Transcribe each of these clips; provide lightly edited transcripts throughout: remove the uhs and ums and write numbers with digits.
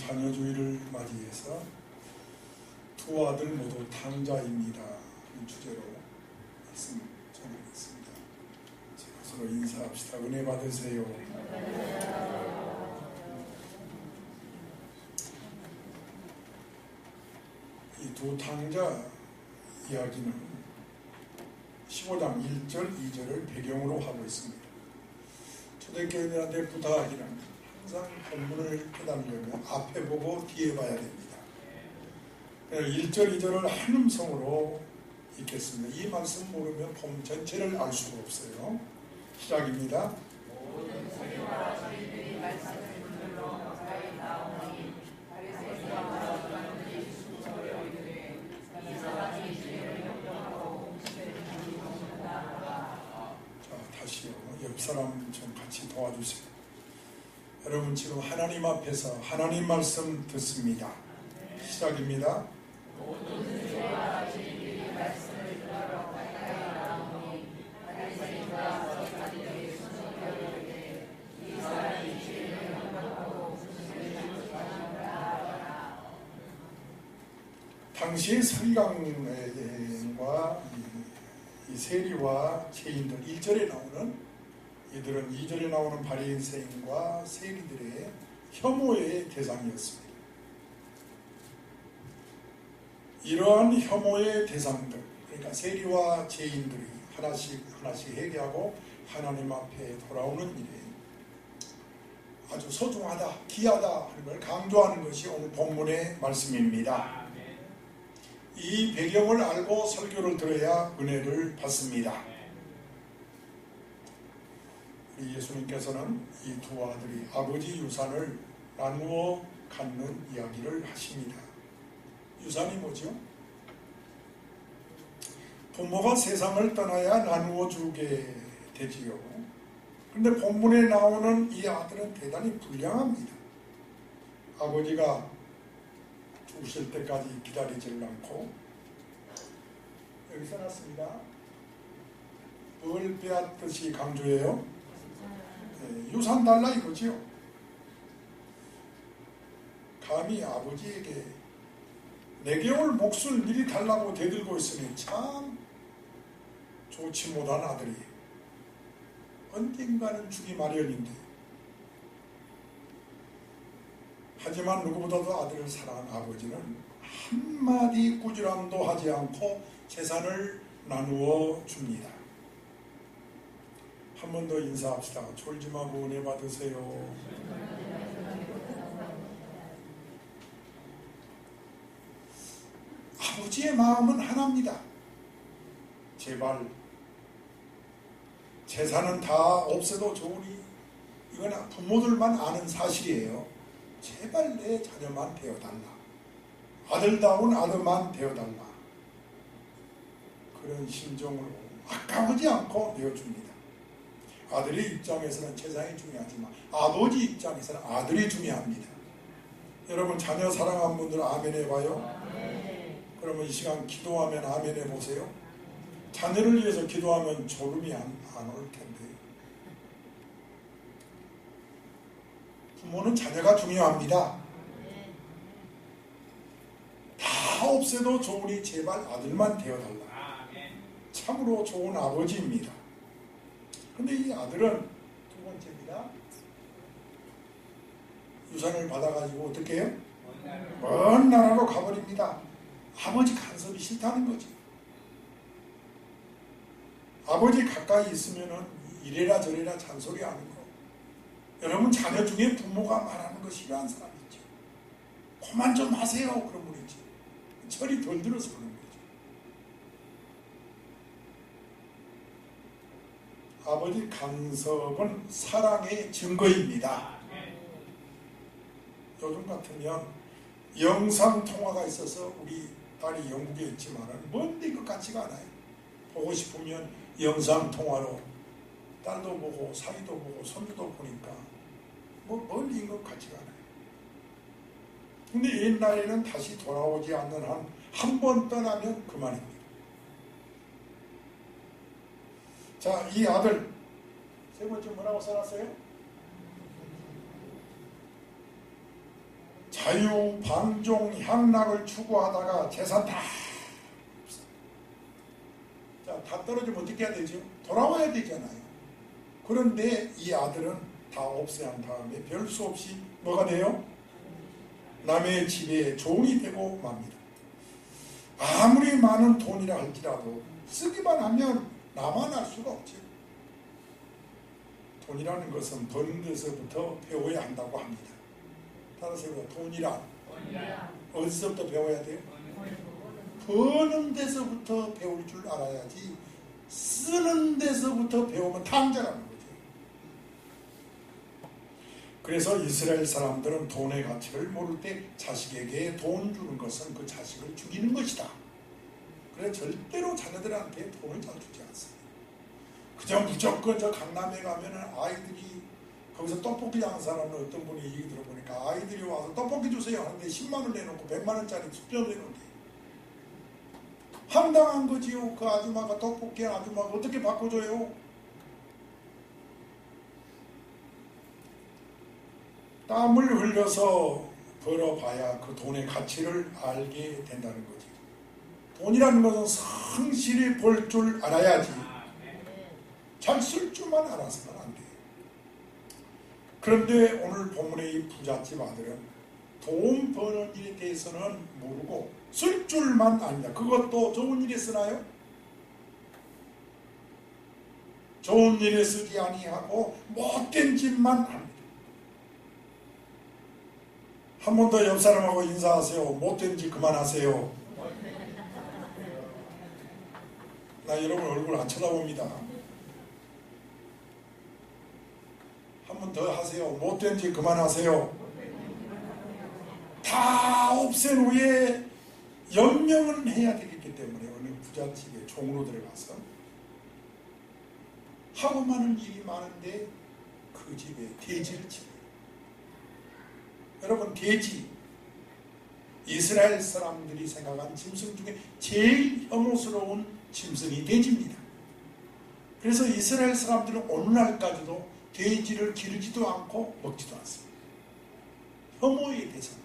자녀주의를 맞이해서 두 아들 모두 탕자입니다. 이 주제로 말씀 전하겠습니다. 서로 인사합시다. 은혜 받으세요. 이 두 탕자 이야기는 15장 1절, 2절을 배경으로 하고 있습니다. 초대교인들한테 부탁하기는 항상 본문을 깨달으려면 앞에 보고 뒤에 봐야 됩니다. 1절, 2절을 한 음성으로 읽겠습니다. 이 말씀 모르면 본 전체를 알 수가 없어요. 시작입니다. 모든 세리와 저희들이 말씀을 들으러 가까이 나오니 바리새인과 서기관들이 수소를 이르되 이 사람이 죄를 용납하고 공시되는 일이 없는다. 자, 다시요. 옆 사람 좀 같이 도와주세요. 여러분 지금 하나님 앞에서 하나님 말씀 듣습니다. 시작입니다. 모든 세리와 저희들이 말씀을 들으러 가까이 나오니 바리새인과 서기관들이 수소를 이르되 이 사람이 죄를 용납하고 공시되는 일이 없는다. 당시 서기관과 이 세리와 죄인들 1절에 나오는 이들은 2절에 나오는 바리새인과 세리들의 혐오의 대상이었습니다. 이러한 혐오의 대상들, 그러니까 세리와 죄인들이 하나씩 회개하고 하나님 앞에 돌아오는 일에 아주 소중하다, 귀하다 하는 걸 강조하는 것이 오늘 본문의 말씀입니다. 이 배경을 알고 설교를 들어야 은혜를 받습니다. 우리 예수님께서는 이 두 아들이 아버지 유산을 나누어 갖는 이야기를 하십니다. 유산이 뭐죠? 부모가 세상을 떠나야 나누어 주게 되지요. 그런데 본문에 나오는 이 아들은 대단히 불량합니다. 아버지가 죽으실 때까지 기다리지를 않고 여기 써놨습니다. 뭘 빼앗듯이 강조해요? 유산 달라 이거지요. 감히 아버지에게 내게 올 몫을 미리 달라고 대들고 있으니 참 좋지 못한 아들이 언젠가는 주기 마련인데, 하지만 누구보다도 아들을 사랑한 아버지는 한마디 꾸지람도 하지 않고 재산을 나누어 줍니다. 한 번 더 인사합시다. 졸지 마고 은혜 받으세요. 아버지의 마음은 하나입니다. 제발 재산은 다 없애도 좋으니, 이건 부모들만 아는 사실이에요. 제발 내 자녀만 되어달라. 아들다운 아들만 되어달라. 그런 심정으로 아까우지 않고 내어줍니다. 아들의 입장에서는 재산이 중요하지만 아버지 입장에서는 아들이 중요합니다. 여러분 자녀 사랑한 분들 아멘 해봐요. 그러면 이 시간 기도하면 아멘 해보세요. 자녀를 위해서 기도하면 졸음이 안 올 텐데. 부모는 자녀가 중요합니다. 다 없애도 좋으니 제발 아들만 되어달라. 참으로 좋은 아버지입니다. 근데 이 아들은 두 번째입니다. 유산을 받아가지고 어떻게 해요? 먼 나라로 가버립니다. 아버지 간섭이 싫다는 거지. 아버지 가까이 있으면은 이래라 저래라 잔소리하는 거. 여러분 자녀 중에 부모가 말하는 거 싫어하는 사람 있죠. 그만 좀 하세요. 그런 분 있지. 철이 덜 들어서 그런 거죠. 아버지 간섭은 사랑의 증거입니다. 요즘 같으면 영상통화가 있어서 우리 딸이 영국에 있지만 뭔데 그 같지가 않아요. 보고 싶으면 영상통화로 딸도 보고 사위도 보고 손주도 보니까 뭐 멀리 것 같지가 않아요. 근데 옛날에는 다시 돌아오지 않는 한 번 떠나면 그만입니다. 자, 이 아들 세 번째 뭐라고 써놨어요? 자유, 방종, 향락을 추구하다가 재산 다 다 떨어지면 어떻게 해야 되죠? 돌아와야 되잖아요. 그런데 이 아들은 다 없애한 다음에 별 수 없이 뭐가 돼요? 남의 집에 종이 되고 맙니다. 아무리 많은 돈이라 할지라도 쓰기만 하면 나만 알 수가 없죠. 돈이라는 것은 버는 데서부터 배워야 한다고 합니다. 따라서 돈이란 어디서부터 배워야 돼요? 버는 데서부터 배울 줄 알아야지 쓰는 데서부터 배우면 탕자라는 거죠. 그래서 이스라엘 사람들은 돈의 가치를 모를 때 자식에게 돈 주는 것은 그 자식을 죽이는 것이다. 그래서 절대로 자녀들한테 돈을 잘 주지 않습니다. 그저 무조건 저 강남에 가면은 아이들이 거기서 떡볶이 하는 사람은 어떤 분이 얘기 들어보니까 아이들이 와서 떡볶이 주세요 하는데 10만원 내놓고 100만원짜리 숙제를 내놓는데 황당한 거지요. 그 아줌마가 떡볶이 아줌마가 어떻게 바꿔줘요? 땀을 흘려서 벌어봐야 그 돈의 가치를 알게 된다는 거지. 돈이라는 것은 성실히 벌 줄 알아야지. 잘 쓸 줄만 알아서는 안 돼. 그런데 오늘 본문의 이 부잣집 아들은 돈 버는 일에 대해서는 모르고 쓸 줄만 압니다. 그것도 좋은 일에 쓰나요? 좋은 일에 쓰지 아니하고 못된 짓만 합니다. 한 번 더 옆 사람하고 인사하세요. 못된 짓 그만하세요. 나 여러분 얼굴 안 쳐다봅니다. 한 번 더 하세요. 못된 짓 그만하세요. 다 없앤 후에 연명은 해야 되겠기 때문에 어느 부잣집에 종으로 들어가서 하고 많은 일이 많은데 그 집에 돼지를 치고 여러분 돼지 이스라엘 사람들이 생각한 짐승 중에 제일 혐오스러운 짐승이 돼지입니다. 그래서 이스라엘 사람들은 오늘날까지도 돼지를 기르지도 않고 먹지도 않습니다. 혐오의 대상.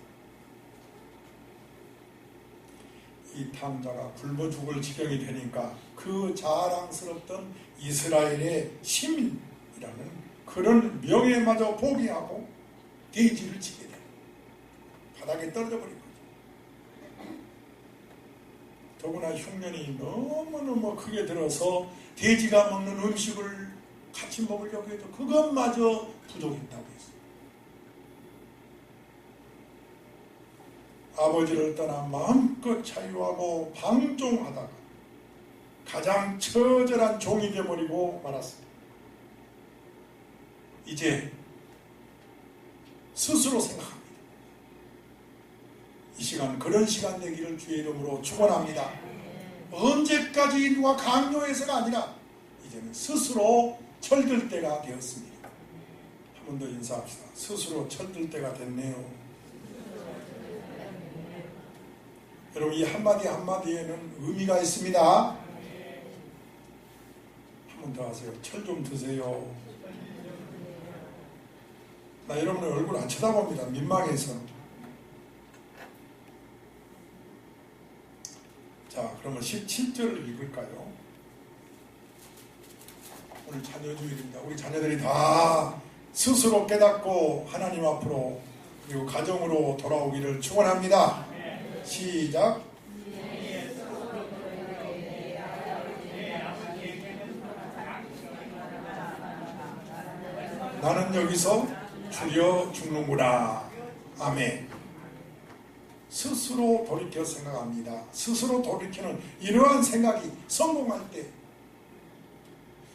이 탕자가 굶어 죽을 지경이 되니까 그 자랑스럽던 이스라엘의 시민이라는 그런 명예마저 포기하고 돼지를 치게 돼요. 바닥에 떨어져 버린 거죠. 더구나 흉년이 너무너무 크게 들어서 돼지가 먹는 음식을 같이 먹으려고 해도 그것마저 부족했다고 했어요. 아버지를 떠나 마음껏 자유하고 방종하다가 가장 처절한 종이 되어버리고 말았습니다. 이제 스스로 생각합니다. 이 시간 그런 시간 되기를 주의 이름으로 축원합니다. 언제까지 누가 강요해서가 아니라 이제는 스스로 철들 때가 되었습니다. 한 번 더 인사합시다. 스스로 철들 때가 됐네요. 여러분 이 한마디 한마디에는 의미가 있습니다. 한 번 더 하세요. 철 좀 드세요. 나 여러분의 얼굴 안 쳐다봅니다. 민망해서. 자, 그러면 17절을 읽을까요? 오늘 자녀주일입니다. 우리 자녀들이 다 스스로 깨닫고 하나님 앞으로 그리고 가정으로 돌아오기를 축원합니다. 시작. 나는 여기서 죽여 죽는구나. 아멘. 스스로 돌이켜 생각합니다. 스스로 돌이키는 이러한 생각이 성공할 때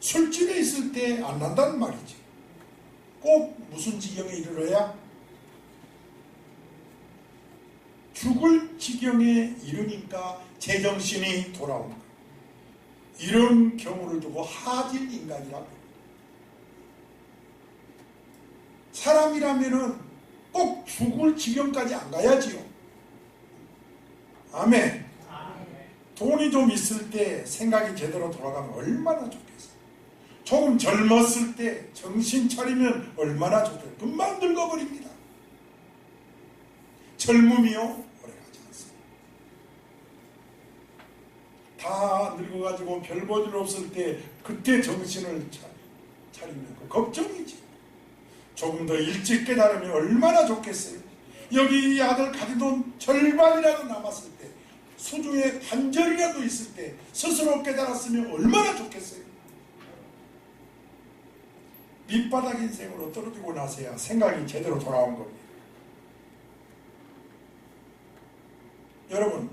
술집에 있을 때 안 난다는 말이지. 꼭 무슨 지경에 이르러야? 죽을 지경에 이르니까 제정신이 돌아오는 거예요. 이런 경우를 두고 하질 인간이라고 합니다. 사람이라면은 꼭 죽을 지경까지 안 가야지요. 아멘. 돈이 좀 있을 때 생각이 제대로 돌아가면 얼마나 좋겠어요. 조금 젊었을 때 정신 차리면 얼마나 좋겠어요. 금방 늙어버립니다. 젊음이요 오래가지 않습니다. 다 늙어가지고 별 볼 일 없을 때 그때 정신을 차리면 그 걱정이지. 조금 더 일찍 깨달으면 얼마나 좋겠어요. 여기 이 아들 가진 돈 절반이라도 남았을 때, 수중에 한 절이라도 있을 때 스스로 깨달았으면 얼마나 좋겠어요. 밑바닥 인생으로 떨어지고 나서야 생각이 제대로 돌아온 겁니다. 여러분,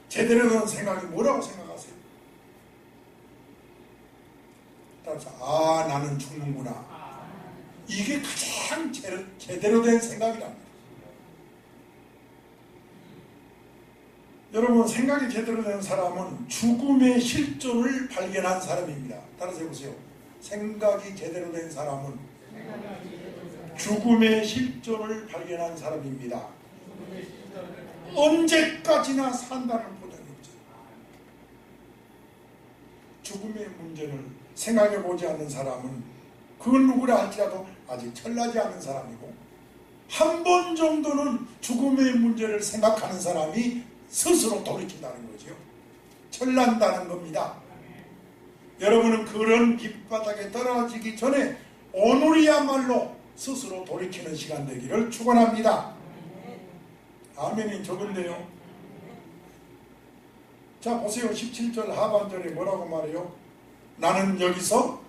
제대로 된 생각이 뭐라고 생각하세요? 따라서 나는 죽는구나. 이게 가장 제대로 된 생각이랍니다. 여러분, 생각이 제대로 된 사람은 죽음의 실존을 발견한 사람입니다. 따라서 해보세요. 생각이 제대로 된 사람은 죽음의 실존을 발견한 사람입니다. 언제까지나 산다는 보장이 없죠. 죽음의 문제를 생각해보지 않는 사람은 그 누구라 할지라도 아직 철나지 않은 사람이고, 한 번 정도는 죽음의 문제를 생각하는 사람이 스스로 돌이킨다는 거죠. 철난다는 겁니다. 여러분은 그런 밑바닥에 떨어지기 전에 오늘이야말로 스스로 돌이키는 시간 되기를 축원합니다. 아멘이 적은데요. 자, 보세요. 17절 하반절에 뭐라고 말해요? 나는 여기서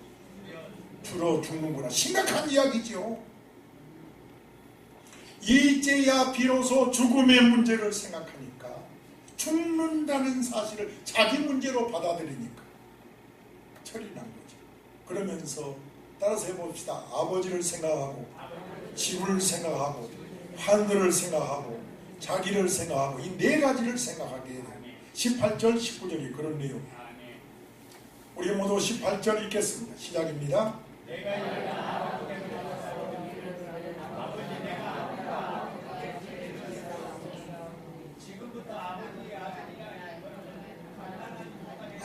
주로 죽는구나. 심각한 이야기죠. 이제야 비로소 죽음의 문제를 생각하니까, 죽는다는 사실을 자기 문제로 받아들이니까 철이 난 거죠. 그러면서 따라서 해봅시다. 아버지를 생각하고, 집을 생각하고, 하늘을 생각하고, 자기를 생각하고, 이 네 가지를 생각하게 돼요. 18절, 19절이 그런 내용. 우리 모두 18절 읽겠습니다. 시작입니다.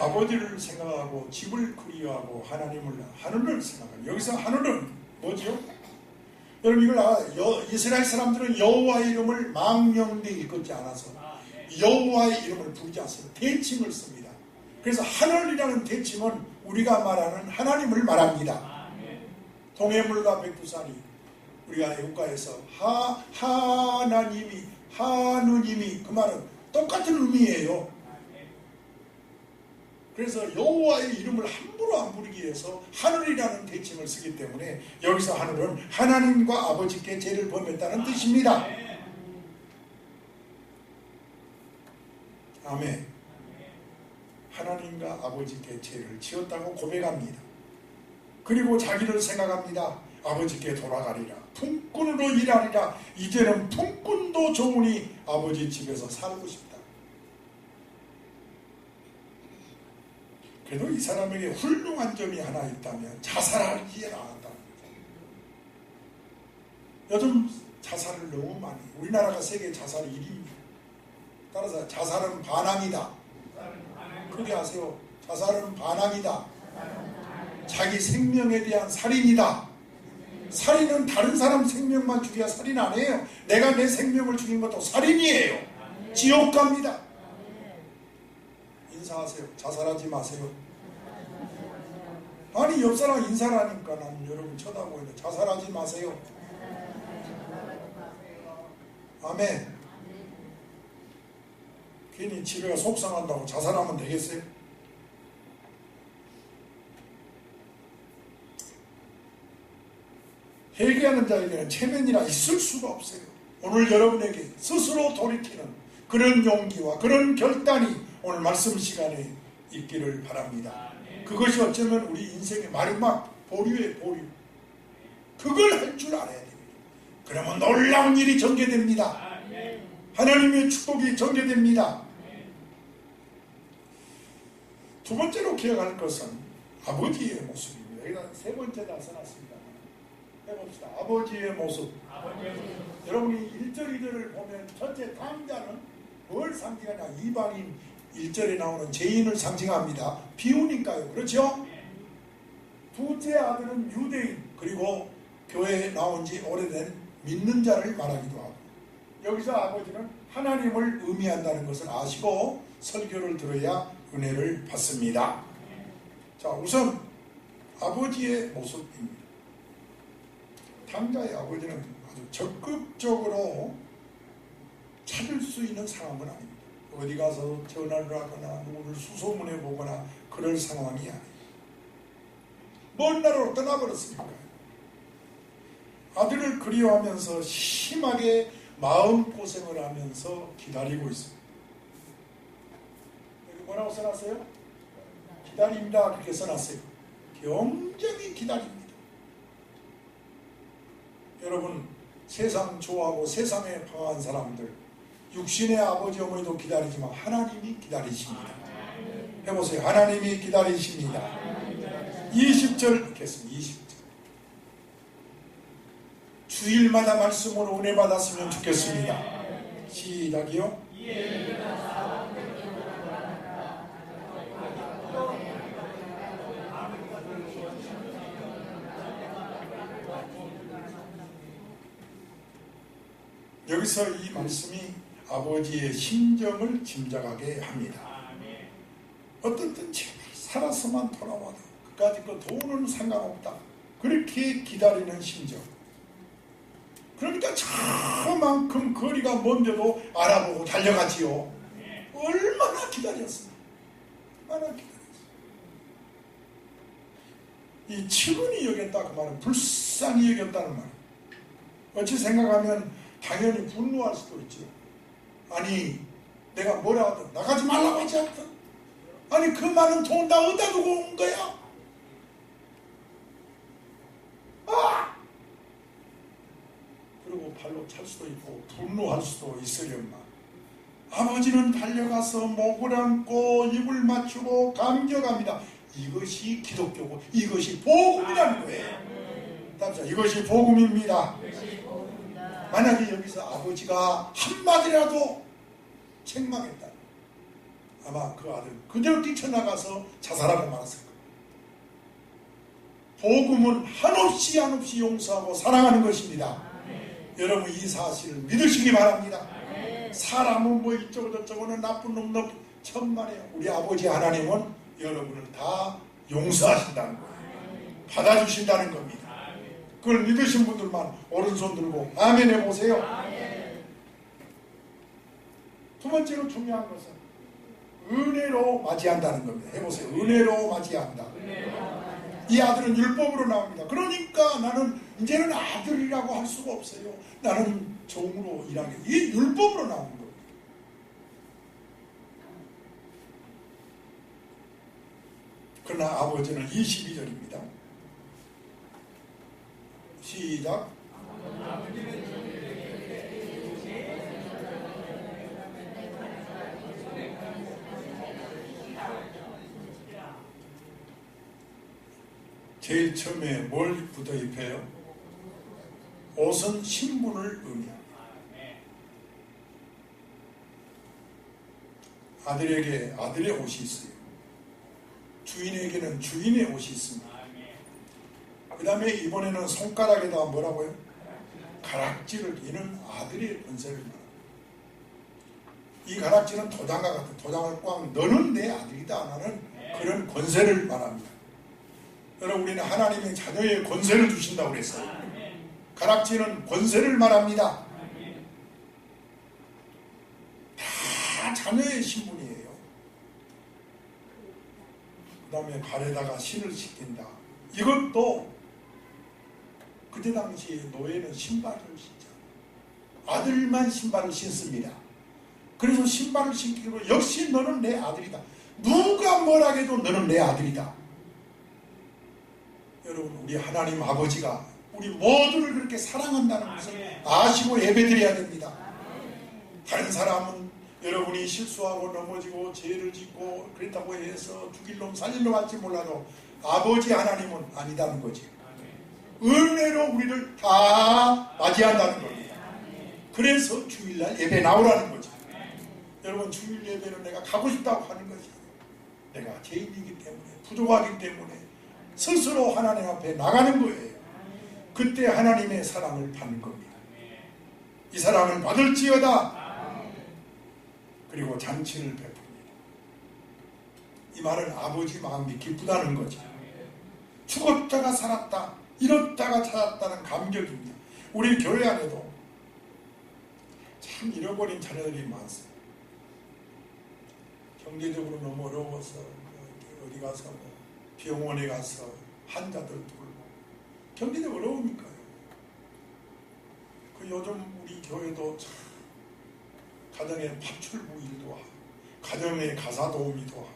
아버지를 생각하고, 집을 그리워하고, 하늘을 생각하고. 여기서 하늘은 뭐죠? 여러분, 이걸 이스라엘 사람들은 여호와의 이름을 망령되이 일컫지 않아서 여호와의 이름을 부르지 않습니다. 대칭을 씁니다. 그래서 하늘이라는 대칭은 우리가 말하는 하나님을 말합니다. 동해물과 백두산이 우리가 애국가에서 하느님이 그 말은 똑같은 의미예요. 그래서 여호와의 이름을 함부로 안 부르기 위해서 하늘이라는 대칭을 쓰기 때문에 여기서 하늘은 하나님과 아버지께 죄를 범했다는 뜻입니다. 아멘. 하나님과 아버지께 죄를 지었다고 고백합니다. 그리고 자기를 생각합니다. 아버지께 돌아가리라. 품꾼으로 일하리라. 이제는 품꾼도 좋으니 아버지 집에서 살고 싶다. 그래도 이 사람에게 훌륭한 점이 하나 있다면 자살하지 않았다는 거죠. 요즘 자살을 너무 많이, 우리나라가 세계 자살 1위입니다. 따라서 자살은 반항이다. 그렇게 하세요. 자살은 반항이다. 자기 생명에 대한 살인이다. 살인은 다른 사람 생명만 죽여야 살인 아니에요. 내가 내 생명을 죽인 것도 살인이에요. 지옥 갑니다. 인사하세요. 자살하지 마세요. 아니, 옆사람 인사를 하니까 난 여러분 쳐다보고 있는데 자살하지 마세요. 아멘. 괜히 집에가 속상한다고 자살하면 되겠어요? 회개하는 자에게는 체면이라 있을 수가 없어요. 오늘 여러분에게 스스로 돌이키는 그런 용기와 그런 결단이 오늘 말씀 시간에 있기를 바랍니다. 그것이 어쩌면 우리 인생의 마지막 보류의 보류. 그걸 할 줄 알아야 됩니다. 그러면 놀라운 일이 전개됩니다. 하나님의 축복이 전개됩니다. 두 번째로 기억할 것은 아버지의 모습입니다. 여기다 세 번째다 써놨습니다. 해봅시다. 아버지의 모습. 여러분이 1절 2절을 보면 첫째 당자는 뭘 상징하냐? 이방인 1절에 나오는 죄인을 상징합니다. 비우니까요. 그렇죠? 둘째 아들은 유대인, 그리고 교회에 나온 지 오래된 믿는 자를 말하기도 하고, 여기서 아버지는 하나님을 의미한다는 것을 아시고 설교를 들어야 은혜를 받습니다. 자, 우선 아버지의 모습입니다. 당자의 아버지는 아주 적극적으로 찾을 수 있는 상황은 아닙니다. 어디 가서 전화를 하거나 누구를 수소문해 보거나 그럴 상황이 아니에요. 먼 나라로 떠나버렸으니까. 아들을 그리워하면서 심하게 마음고생을 하면서 기다리고 있습니다. 여기 뭐라고 써놨어요? 기다립니다. 그렇게 써놨어요. 굉장히 기다립니다. 여러분, 세상 좋아하고 세상에 방황한 사람들, 육신의 아버지 어머니도 기다리지만 하나님이 기다리십니다. 해보세요. 하나님이 기다리십니다. 20절 읽겠습니다. 20절. 주일마다 말씀으로 은혜 받았으면 좋겠습니다. 시작이요. 여기서 이 말씀이 아버지의 심정을 짐작하게 합니다. 어떤 땐 제발 살아서만 돌아와도 그까짓 거 돈은 상관없다. 그렇게 기다리는 심정. 그러니까 저만큼 거리가 먼데도 알아보고 달려가지요. 얼마나 기다렸습니까? 얼마나 기다렸어요. 이 측은히 여겼다 그 말은 불쌍히 여겼다는 말. 어찌 생각하면 당연히 분노할 수도 있죠. 아니 내가 뭐라 하든 나가지 말라고 하지 않든 아니 그 많은 돈 다 어디다 두고 온 거야? 그리고 발로 찰 수도 있고 분노할 수도 있으련만 아버지는 달려가서 목을 안고 입을 맞추고 감격합니다. 이것이 기독교고 이것이 복음이라는 거예요. 답자 이것이 복음입니다. 만약에 여기서 아버지가 한마디라도 책망했다. 아마 그 아들 그대로 뛰쳐나가서 자살하고 말았을 거예요. 복음은 한없이 용서하고 사랑하는 것입니다. 여러분 이 사실을 믿으시기 바랍니다. 사람은 뭐 이쪽은 저쪽은 나쁜 놈 천만에요. 우리 아버지 하나님은 여러분을 다 용서하신다는 거예요. 받아주신다는 겁니다. 그걸 믿으신 분들만 오른손 들고 아멘 해보세요. 두 번째로 중요한 것은 은혜로 맞이한다는 겁니다. 해보세요. 은혜로 맞이한다. 이 아들은 율법으로 나옵니다. 그러니까 나는 이제는 아들이라고 할 수가 없어요. 나는 종으로 일하게. 이 율법으로 나오는 거예요. 그러나 아버지는 22절입니다. 시작. 제일 처음에 뭘부터 입혀요? 옷은 신분을 의미합니다. 아들에게 아들의 옷이 있어요. 주인에게는 주인의 옷이 있습니다. 그 다음에 이번에는 손가락에다 뭐라고요? 가락지를 이는 아들의 권세를 말합니다. 이 가락지는 도장과 같은 도장을 꽉 너는 내 아들이다 하는 그런 권세를 말합니다. 여러분 우리는 하나님의 자녀의 권세를 주신다고 그랬어요. 가락지는 권세를 말합니다. 다 자녀의 신분이에요. 그 다음에 발에다가 신을 신긴다. 이것도 그때 당시 노예는 신발을 신죠. 아들만 신발을 신습니다. 그래서 신발을 신기로 역시 너는 내 아들이다. 누가 뭐라 해도 너는 내 아들이다. 여러분 우리 하나님 아버지가 우리 모두를 그렇게 사랑한다는 것을 아시고 예배드려야 됩니다. 다른 사람은 여러분이 실수하고 넘어지고 죄를 짓고 그랬다고 해서 죽일 놈 살릴 놈 할지 몰라도 아버지 하나님은 아니다는 거지. 은혜로 우리를 다 맞이한다는 겁니다. 그래서 주일날 예배 나오라는 거죠. 여러분 주일 예배는 내가 가고 싶다고 하는 것이 내가 죄인이기 때문에 부족하기 때문에 스스로 하나님 앞에 나가는 거예요. 그때 하나님의 사랑을 받는 겁니다. 이 사랑을 받을지어다. 그리고 잔치를 베풉니다. 이 말은 아버지 마음이 기쁘다는 거죠. 죽었다가 살았다, 잃었다가 찾았다는 감격입니다. 우리 교회 안에도 참 잃어버린 자녀들이 많습니다. 경제적으로 너무 어려워서 어디 가서 병원에 가서 환자들 돌보고 경제적으로 어려우니까요. 그 요즘 우리 교회도 참 가정의 파출부 일도 하고 가정의 가사 도우미도 하고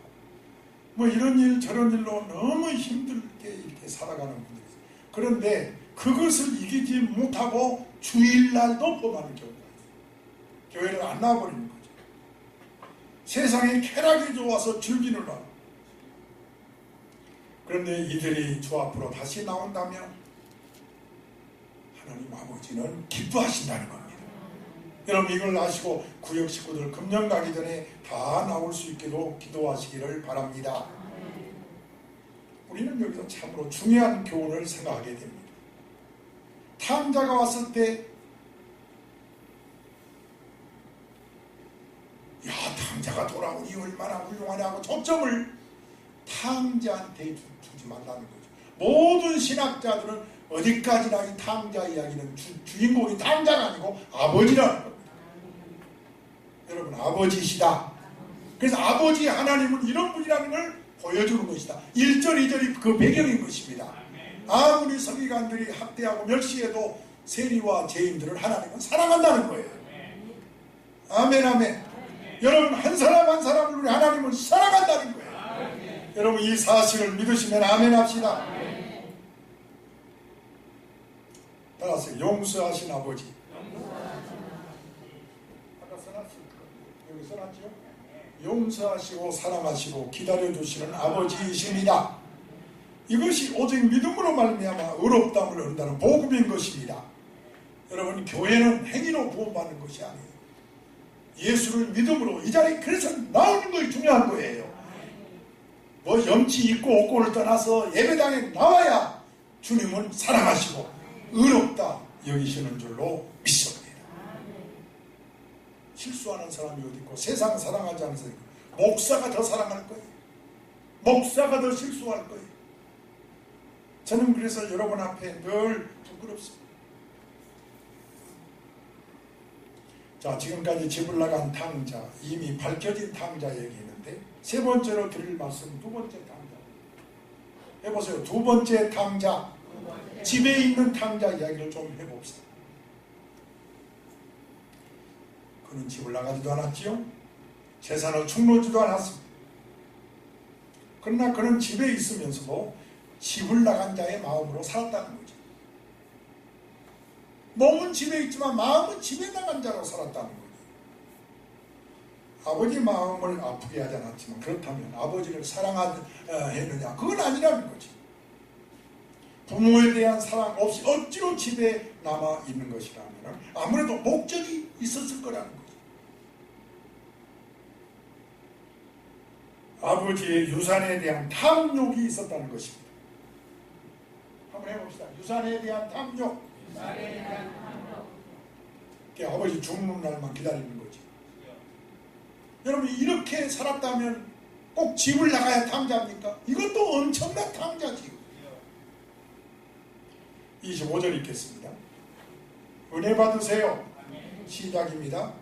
뭐 이런 일 저런 일로 너무 힘들게 이렇게 살아가는 분들이 있어요. 그런데 그것을 이기지 못하고 주일날도 범하는 경우가 있어요. 교회를 안 나와버리는 거죠. 세상에 쾌락이 좋아서 즐기느라. 그런데 이들이 주 앞으로 다시 나온다면 하나님 아버지는 기뻐하신다는 겁니다. 여러분 이걸 아시고 구역 식구들 금년 가기 전에 다 나올 수 있게도 기도하시기를 바랍니다. 우리는 여기서 참으로 중요한 교훈을 생각하게 됩니다. 탕자가 왔을 때 야, 탕자가 돌아오니 얼마나 훌륭하냐고 초점을 탕자한테 주지 말라는 거죠. 모든 신학자들은 어디까지나 이 탕자 이야기는 주인공이 탕자가 아니고 아버지라는 겁니다. 여러분 아버지시다. 그래서 아버지 하나님은 이런 분이라는 걸 보여주는 것이다. 1절 2절이 그 배경인 것입니다. 아무리 서기관들이 학대하고 멸시해도 세리와 죄인들을 하나님은 사랑한다는 거예요. 아멘 아멘. 여러분 한 사람 한 사람을 우리 하나님은 사랑한다는 거예요. 여러분 이 사실을 믿으시면 아멘 합시다. 따라서 용서하신 아버지. 아까 써놨을 거예요. 여기 써놨죠? 용서하시고 사랑하시고 기다려주시는 아버지이십니다. 이것이 오직 믿음으로 말미암아 의롭다함을 얻는다는 복음인 것입니다. 여러분 교회는 행위로 구원받는 것이 아니에요. 예수를 믿음으로 이 자리에 그래서 나오는 것이 중요한 거예요. 뭐 염치 있고 없고를 떠나서 예배당에 나와야 주님은 사랑하시고 의롭다 여기시는 줄로 믿습니다. 실수하는 사람이 어디 있고 세상 사랑하지 않는 사람이 있고 목사가 더 사랑할 거예요. 목사가 더 실수할 거예요. 저는 그래서 여러분 앞에 늘 부끄럽습니다. 자, 지금까지 집을 나간 탕자, 이미 밝혀진 탕자 얘기했는데 세 번째로 드릴 말씀 두 번째 탕자. 해보세요. 두 번째 탕자, 집에 있는 탕자 이야기를 좀 해봅시다. 그는 집을 나가지도 않았지요. 재산을 축노지도 않았습니다. 그러나 그는 집에 있으면서도 집을 나간 자의 마음으로 살았다는 거죠. 몸은 집에 있지만 마음은 집에 나간 자로 살았다는 거예요. 아버지 마음을 아프게 하지 않았지만 그렇다면 아버지를 사랑했느냐? 그건 아니라는 거지. 부모에 대한 사랑 없이 억지로 집에 남아 있는 것이라면 아무래도 목적이 있었을 거라는 거죠. 아버지의 유산에 대한 탐욕이 있었다는 것입니다. 한번 해봅시다. 유산에 대한 탐욕. 아버지 죽는 날만 기다리는 거지. 여러분 이렇게 살았다면 꼭 집을 나가야 탕자입니까? 이것도 엄청난 탕자지요. 25절 읽겠습니다. 은혜 받으세요. 시작입니다.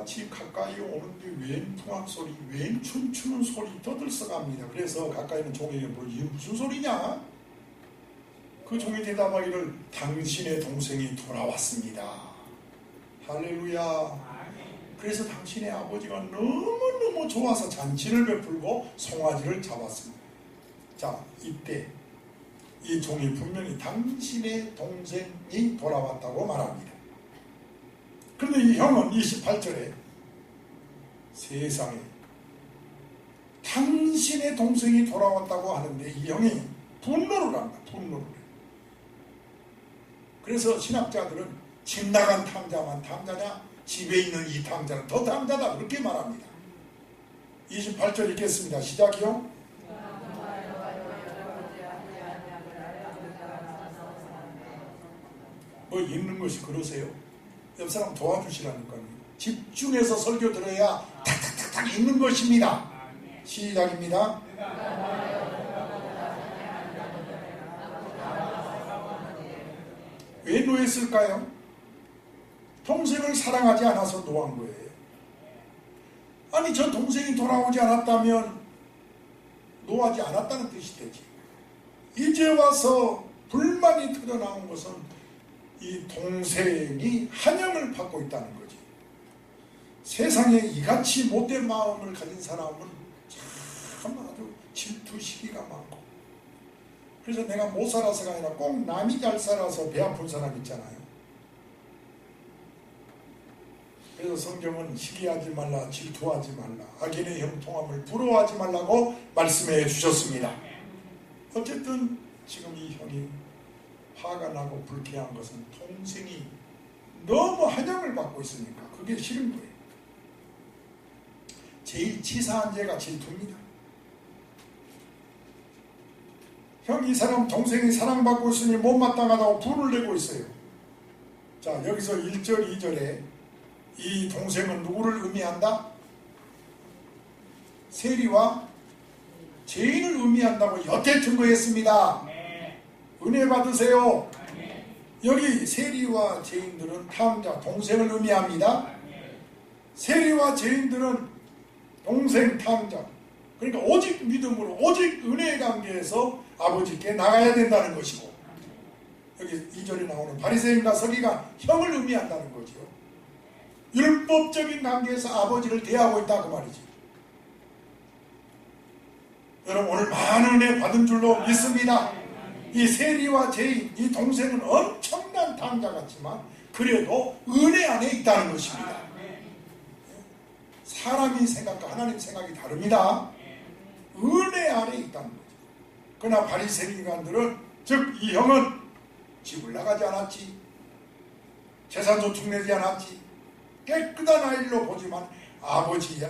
집 가까이 오는데 웬 풍악소리, 웬 춤추는 소리 떠들썩합니다. 그래서 가까이 있는 종에게 이게 무슨 소리냐? 그 종이 대답하기를 당신의 동생이 돌아왔습니다. 할렐루야. 그래서 당신의 아버지가 너무너무 좋아서 잔치를 베풀고 송아지를 잡았습니다. 자, 이때 이 종이 분명히 당신의 동생이 돌아왔다고 말합니다. 그런데 이 형은 28절에 세상에 당신의 동생이 돌아왔다고 하는데 이 형이 분노를 한다. 분노를. 그래서 신학자들은 집 나간 탕자만 탕자냐? 집에 있는 이 탕자는 더 탕자다. 그렇게 말합니다. 28절 읽겠습니다. 시작이요. 뭐 읽는 것이 그러세요? 옆 사람 도와주시라니까요. 집중해서 설교 들어야 탁탁탁탁 읽는 것입니다. 시작입니다. 왜 노했을까요? 동생을 사랑하지 않아서 노한 거예요. 아니, 저 동생이 돌아오지 않았다면 노하지 않았다는 뜻이 되지. 이제 와서 불만이 터져나온 것은 이 동생이 한영을 받고 있다는 거지. 세상에 이같이 못된 마음을 가진 사람은 참 아주 질투시기가 많고, 그래서 내가 못 살아서가 아니라 꼭 남이 잘 살아서 배 아픈 사람 있잖아요. 그래서 성경은 시기하지 말라, 질투하지 말라, 악인의 형통함을 부러워하지 말라고 말씀해 주셨습니다. 어쨌든 지금 이 형이 화가 나고 불쾌한 것은 동생이 너무 한영을 받고 있으니까 그게 싫은 거예요. 제일 치사한 죄가 질투입니다. 형, 이 사람 동생이 사랑받고 있으니 못마땅하다고 분을 내고 있어요. 자, 여기서 1절 2절에 이 동생은 누구를 의미한다? 세리와 죄인을 의미한다고 여태 증거했습니다. 은혜 받으세요. 여기 세리와 죄인들은 탕자, 동생을 의미합니다. 세리와 죄인들은 동생, 탕자, 그러니까 오직 믿음으로, 오직 은혜의 관계에서 아버지께 나가야 된다는 것이고, 여기 2절에 나오는 바리새인과 서기가 형을 의미한다는 거죠. 율법적인 관계에서 아버지를 대하고 있다 그 말이지. 여러분, 오늘 많은 은혜 받은 줄로 믿습니다. 이 세리와 죄인, 이 동생은 엄청난 탕자 같지만 그래도 은혜 안에 있다는 것입니다. 사람이 생각과 하나님 생각이 다릅니다. 은혜 안에 있다는 거죠. 그러나 바리새인관들은, 즉 이 형은 집을 나가지 않았지, 재산도 축내지 않았지, 깨끗한 아이로 보지만 아버지의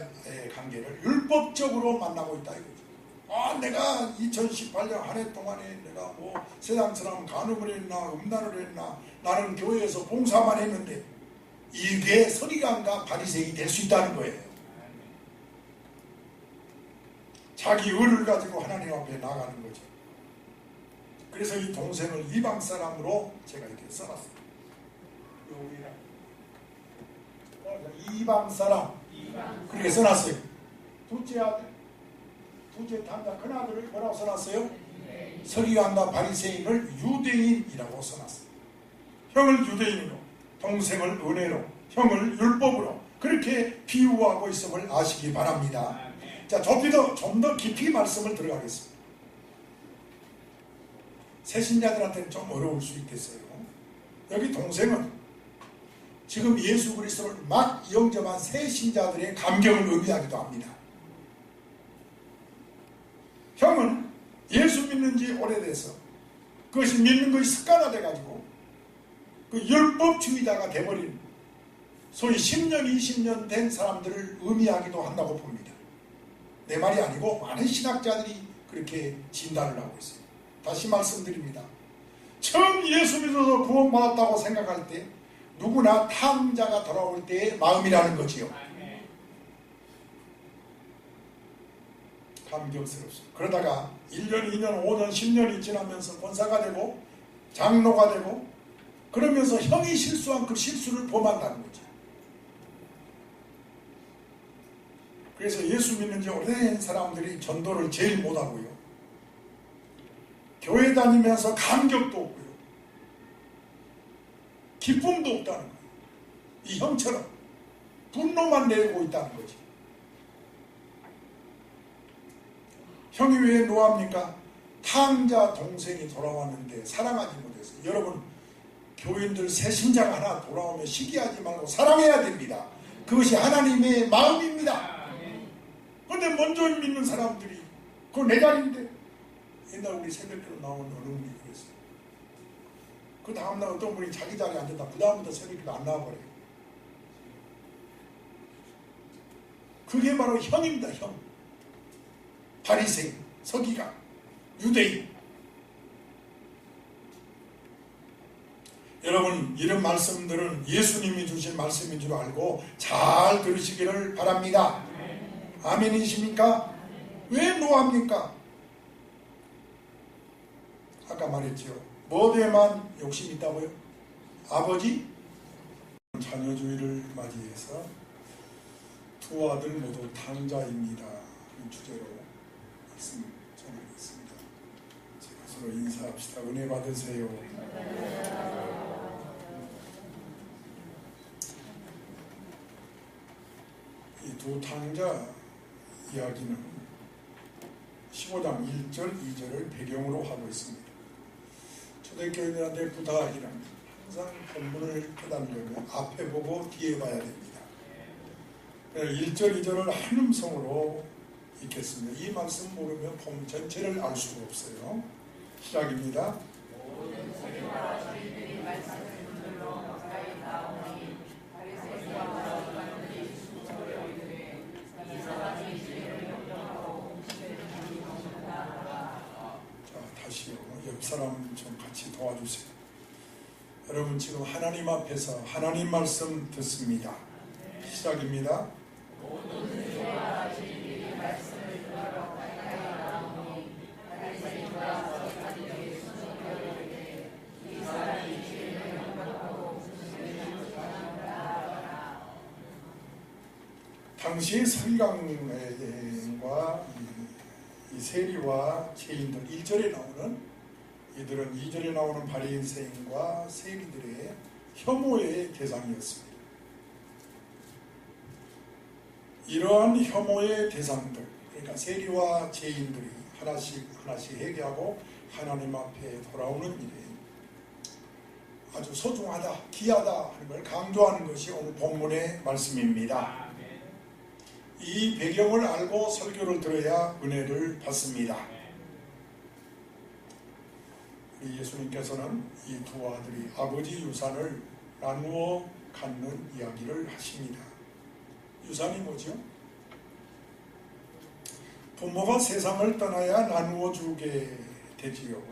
관계를 율법적으로 만나고 있다 이거죠. 내가 2018년 한 해 동안에 내가 뭐 세상 사람 간음을 했나 음란을 했나, 나는 교회에서 봉사만 했는데, 이게 서기관과 바리새인이 될 수 있다는 거예요. 자기 의를 가지고 하나님 앞에 나가는 거죠. 그래서 이 동생을 이방 사람으로 제가 이렇게 써놨습니다. 이방 사람, 그렇게 써놨어요. 둘째 아들, 둘째 탕자 큰 아들을 뭐라고 써놨어요? 서기관과 바리새인을 유대인이라고 써놨어요. 형을 유대인으로, 동생을 은혜로, 형을 율법으로 그렇게 비유하고 있음을 아시기 바랍니다. 자, 좀 더 깊이 말씀을 들어가겠습니다. 새신자들한테는 좀 어려울 수 있겠어요. 여기 동생은 지금 예수 그리스도를 막 영접한 새신자들의 감격을 의미하기도 합니다. 형은 예수 믿는 지 오래돼서 그것이 믿는 것이 습관화돼가지고 그 율법주의자가 돼버린, 소위 10년, 20년 된 사람들을 의미하기도 한다고 봅니다. 내 말이 아니고 많은 신학자들이 그렇게 진단을 하고 있어요. 다시 말씀드립니다. 처음 예수 믿어서 구원받았다고 생각할 때 누구나 탕자가 돌아올 때의 마음이라는 거지요. 감격스럽습니다. 그러다가 1년, 2년, 5년, 10년이 지나면서 권사가 되고 장로가 되고 그러면서 형이 실수한 그 실수를 범한다는 거죠. 그래서 예수 믿는 지 오래된 사람들이 전도를 제일 못하고요, 교회 다니면서 감격도 없고요, 기쁨도 없다는 거예요. 이 형처럼 분노만 내고 있다는 거지. 형이 왜 노합니까? 탕자 동생이 돌아왔는데 사랑하지 못해서. 여러분, 교인들 새신자가 하나 돌아오면 시기하지 말고 사랑해야 됩니다. 그것이 하나님의 마음입니다. 그런데 먼저 믿는 사람들이 그건 내 자리인데, 옛날 우리 새벽기로 나온 어느 분이 그랬어요. 그 다음날 어떤 분이 자기 자리에 앉았다 그 다음부터 새벽기도 안 나와버려요. 그게 바로 형입니다. 형. 바리새인, 서기관, 유대인. 여러분 이런 말씀들은 예수님이 주신 말씀인 줄 알고 잘 들으시기를 바랍니다. 아멘이십니까? 왜 노합니까? 아까 말했죠. 뭐에만 욕심이 있다고요? 아버지? 자녀주의를 맞이해서 두 아들 모두 탕자입니다. 이 주제로 말씀 전하겠습니다. 제가 서로 인사합시다. 은혜 받으세요. 이 두 탕자 이야기는 15장 1절, 2절을 배경으로 하고 있습니다. 초대교인들한테 부탁이란 항상 본문을 깨달으려면 앞에 보고 뒤에 봐야 됩니다. 1절, 2절을 한 음성으로 읽겠습니다. 이 말씀 모르면 본 전체를 알 수가 없어요. 시작입니다. 옆 사람 좀 같이 도와주세요. 여러분 지금 하나님 앞에서 하나님 말씀 듣습니다. 시작입니다. 당시 서기관과 이 세리와 죄인들 1절에 나오는 이들은 2절에 나오는 바리새인과 세리들의 혐오의 대상이었습니다. 이러한 혐오의 대상들, 그러니까 세리와 죄인들이 하나씩 회개하고 하나님 앞에 돌아오는 일에 아주 소중하다, 귀하다 하는 걸 강조하는 것이 오늘 본문의 말씀입니다. 이 배경을 알고 설교를 들어야 은혜를 받습니다. 예수님께서는 이 두 아들이 아버지 유산을 나누어 갖는 이야기를 하십니다. 유산이 뭐죠? 부모가 세상을 떠나야 나누어 주게 되지요.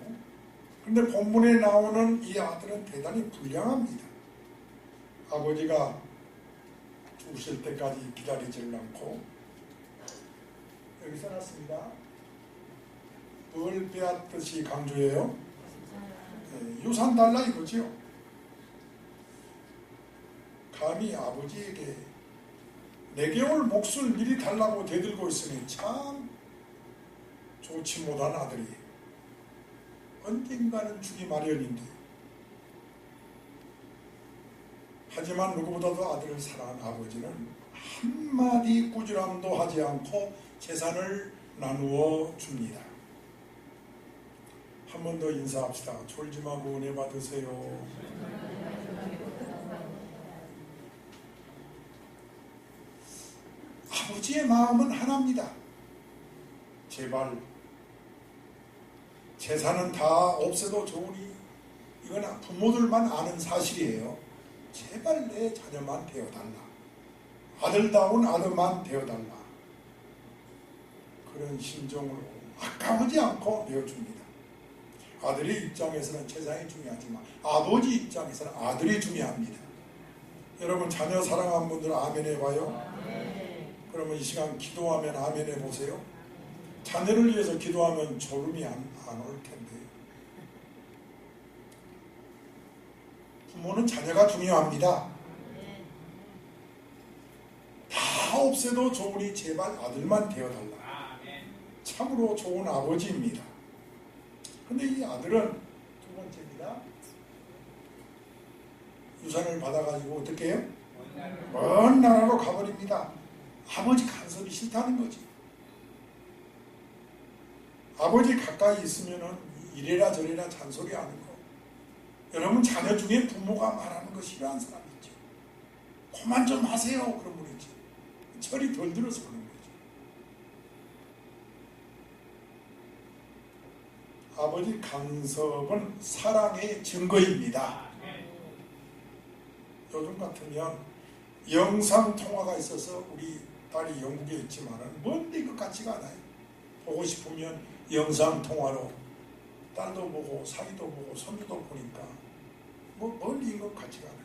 그런데 본문에 나오는 이 아들은 대단히 불량합니다. 아버지가 죽으실 때까지 기다리질 않고 여기 써놨습니다. 뭘 빼앗듯이 강조해요? 유산 달라 이거죠. 감히 아버지에게 내게 올 몫을 미리 달라고 대들고 있으니 참 좋지 못한 아들이 언젠가는 주기 마련인데, 하지만 누구보다도 아들을 사랑한 아버지는 한마디 꾸지람도 하지 않고 재산을 나누어 줍니다. 한 번 더 인사합시다. 졸지 마고 은혜 받으세요. 아버지의 마음은 하나입니다. 제발 재산은 다 없애도 좋으니, 이건 부모들만 아는 사실이에요. 제발 내 자녀만 되어달라. 아들다운 아들만 되어달라. 그런 심정으로 아까우지 않고 내어줍니다. 아들의 입장에서는 재산이 중요하지만 아버지 입장에서는 아들이 중요합니다. 여러분 자녀 사랑하는 분들 아멘 해봐요. 그러면 이 시간 기도하면 아멘 해보세요. 자녀를 위해서 기도하면 졸음이 안 올 텐데. 부모는 자녀가 중요합니다. 다 없애도 좋으니 제발 아들만 되어달라. 참으로 좋은 아버지입니다. 근데 이 아들은 두 번째입니다. 유산을 받아가지고 어떻게 해요? 먼 나라로 가버립니다. 아버지 간섭이 싫다는 거지. 아버지 가까이 있으면 이래라 저래라 잔소리하는 거. 여러분 자녀 중에 부모가 말하는 거 싫어하는 사람 있죠. 그만 좀 하세요. 그런 분 있죠. 철이 덜 들어서 그런 거죠. 아버지 간섭은 사랑의 증거입니다. 요즘 같으면 영상통화가 있어서 우리 딸이 영국에 있지만 뭔데 이거 같지가 않아요. 보고 싶으면 영상통화로 딸도 보고 사위도 보고 손주도 보니까 멀리 있는 것 같지가 않아요.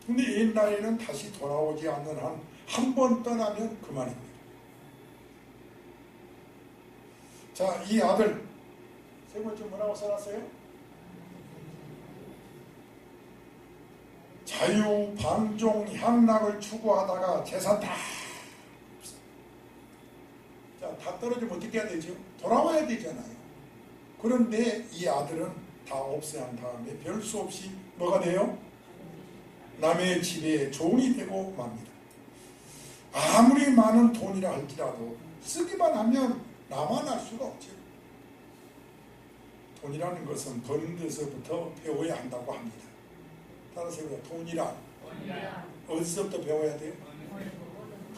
근데 옛날에는 다시 돌아오지 않는 한 번 떠나면 그만입니다. 자, 이 아들 세 번째 뭐라고 써놨어요? 자유, 방종, 향락을 추구하다가 재산 다 떨어지면 어떻게 해야 되죠? 돌아와야 되잖아요. 그런데 이 아들은 다 없애한 다음에 별 수 없이 뭐가 돼요? 남의 집에 종이 되고 맙니다. 아무리 많은 돈이라 할지라도 쓰기만 하면 남아날 수가 없죠. 돈이라는 것은 버는 데서부터 배워야 한다고 합니다. 따라서 돈이란 어디서부터 배워야 돼요?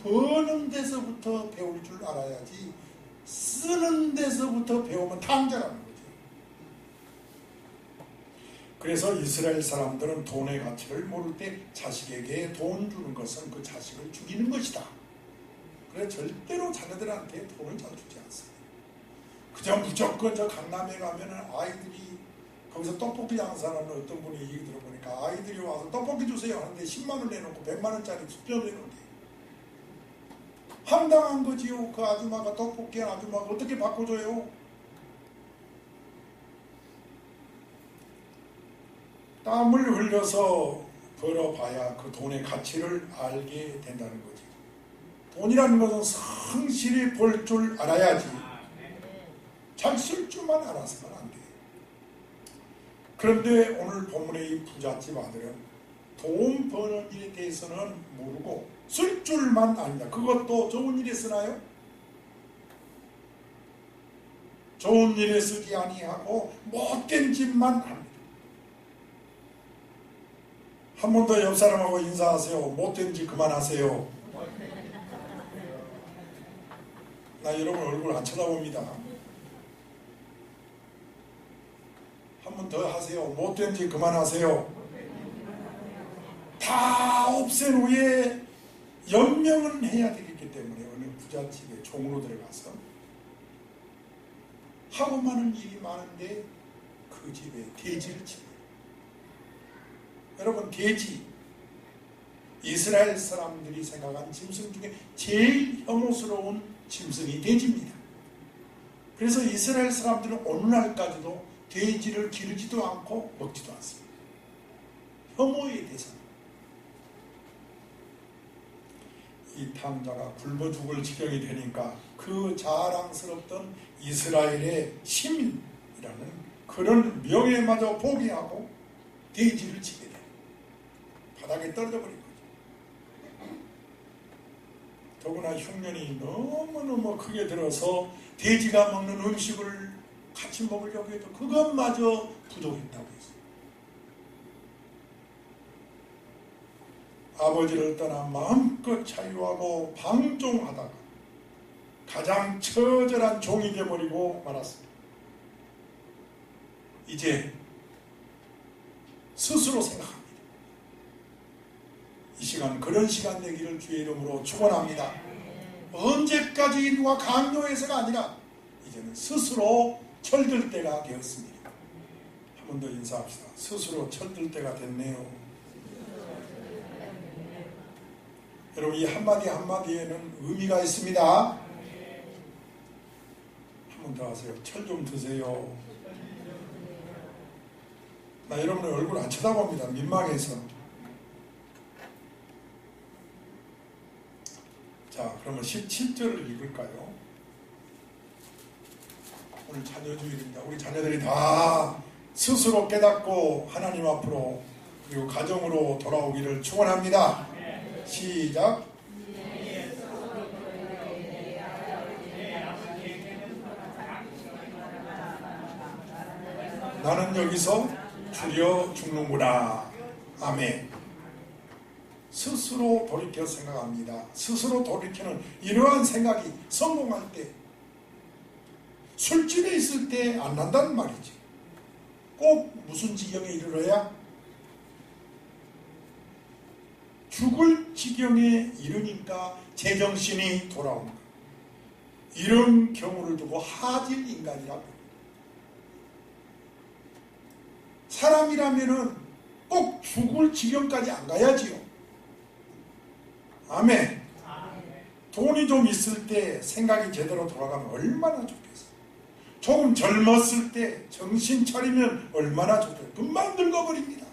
버는 데서부터 배울 줄 알아야지 쓰는 데서부터 배우면 탕자라는 거죠. 그래서 이스라엘 사람들은 돈의 가치를 모를 때 자식에게 돈 주는 것은 그 자식을 죽이는 것이다. 그래서 절대로 자녀들한테 돈을 잘 주지 않습니다. 그저 무조건 저 강남에 가면은 아이들이 거기서 떡볶이 장사하는 어떤 분이 얘기 들어보니까 아이들이 와서 떡볶이 주세요 하는데 10만 원 내놓고 100만 원짜리 수표 내놓는데 황당한 거지요. 그 아줌마가 떡볶이 아줌마가 어떻게 바꿔줘요? 땀을 흘려서 벌어봐야 그 돈의 가치를 알게 된다는 거죠. 돈이라는 것은 성실히 벌 줄 알아야지 잘 쓸 줄만 알아서는 안 돼요. 그런데 오늘 본문의 이 부잣집 아들은 돈 버는 일에 대해서는 모르고 쓸 줄만 압니다. 그것도 좋은 일에 쓰나요? 좋은 일에 쓰지 아니하고 못된 짓만 합니다. 한 번 더 옆 사람하고 인사하세요. 못된 짓 그만하세요. 나 여러분 얼굴 안 쳐다봅니다. 한 번 더 하세요. 못된 짓 그만하세요. 다 없앤 후에 연명은 해야 되겠기 때문에 어느 부잣집에 종으로 들어가서 하고 많은 일이 많은데 그 집에 돼지를 칩니다. 여러분, 돼지, 이스라엘 사람들이 생각한 짐승 중에 제일 혐오스러운 짐승이 돼지입니다. 그래서 이스라엘 사람들은 오늘날까지도 돼지를 기르지도 않고 먹지도 않습니다. 혐오의 대상. 이 탕자가 굶어 죽을 지경이 되니까 그 자랑스럽던 이스라엘의 시민이라는 그런 명예마저 포기하고 돼지를 치게 돼요. 바닥에 떨어져 버린 거죠. 더구나 흉년이 너무너무 크게 들어서 돼지가 먹는 음식을 같이 먹으려고 해도 그것마저 부족했다고 했어요. 아버지를 떠나 마음껏 자유하고 방종하다가 가장 처절한 종이 되어버리고 말았습니다. 이제 스스로 생각합니다. 이 시간 그런 시간 되기를 주의 이름으로 축원합니다. 언제까지 누가 강요해서가 아니라 이제는 스스로 철들 때가 되었습니다. 한 번 더 인사합시다. 스스로 철들 때가 됐네요. 여러분, 이 한마디 한마디에는 의미가 있습니다. 한 번 더 하세요. 철 좀 드세요. 나 여러분의 얼굴 안 쳐다봅니다. 민망해서. 자, 그러면 17절을 읽을까요? 오늘 자녀주일입니다. 우리 자녀들이 다 스스로 깨닫고 하나님 앞으로 그리고 가정으로 돌아오기를 축원합니다. 시작. 나는 여기서 줄여 죽는구나. 아멘. 스스로 돌이켜 생각합니다. 스스로 돌이키는 이러한 생각이 성공할 때, 술집에 있을 때 안 난다는 말이지. 꼭 무슨 지경에 이르러야? 죽을 지경에 이르니까 제정신이 돌아온다. 이런 경우를 두고 하질 인간이라고 합니다. 사람이라면은 꼭 죽을 지경까지 안 가야지요. 아멘. 돈이 좀 있을 때 생각이 제대로 돌아가면 얼마나 좋겠어요. 조금 젊었을 때 정신 차리면 얼마나 좋겠어요. 금방 늙어버립니다.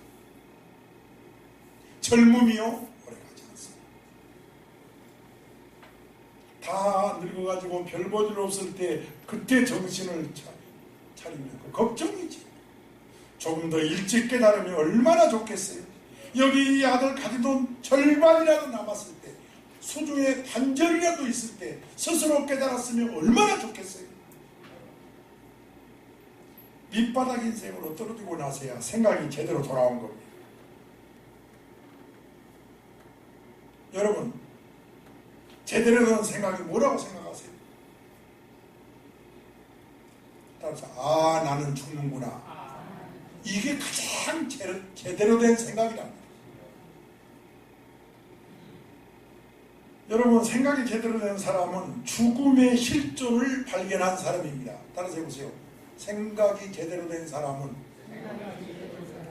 젊음이요 오래가지 않습니다. 다 늙어가지고 별 볼 일 없을 때 그때 정신을 차리면 그 걱정이지. 조금 더 일찍 깨달으면 얼마나 좋겠어요. 여기 이 아들 가진 돈 절반이라도 남았을 때, 수중에 반절이라도 있을 때 스스로 깨달았으면 얼마나 좋겠어요. 밑바닥 인생으로 떨어지고 나서야 생각이 제대로 돌아온 겁니다. 여러분, 제대로 된 생각이 뭐라고 생각하세요? 따라서 나는 죽는구나. 이게 가장 제대로 된 생각이랍니다. 여러분, 생각이 제대로 된 사람은 죽음의 실존을 발견한 사람입니다. 따라서 해보세요. 생각이 제대로 된 사람은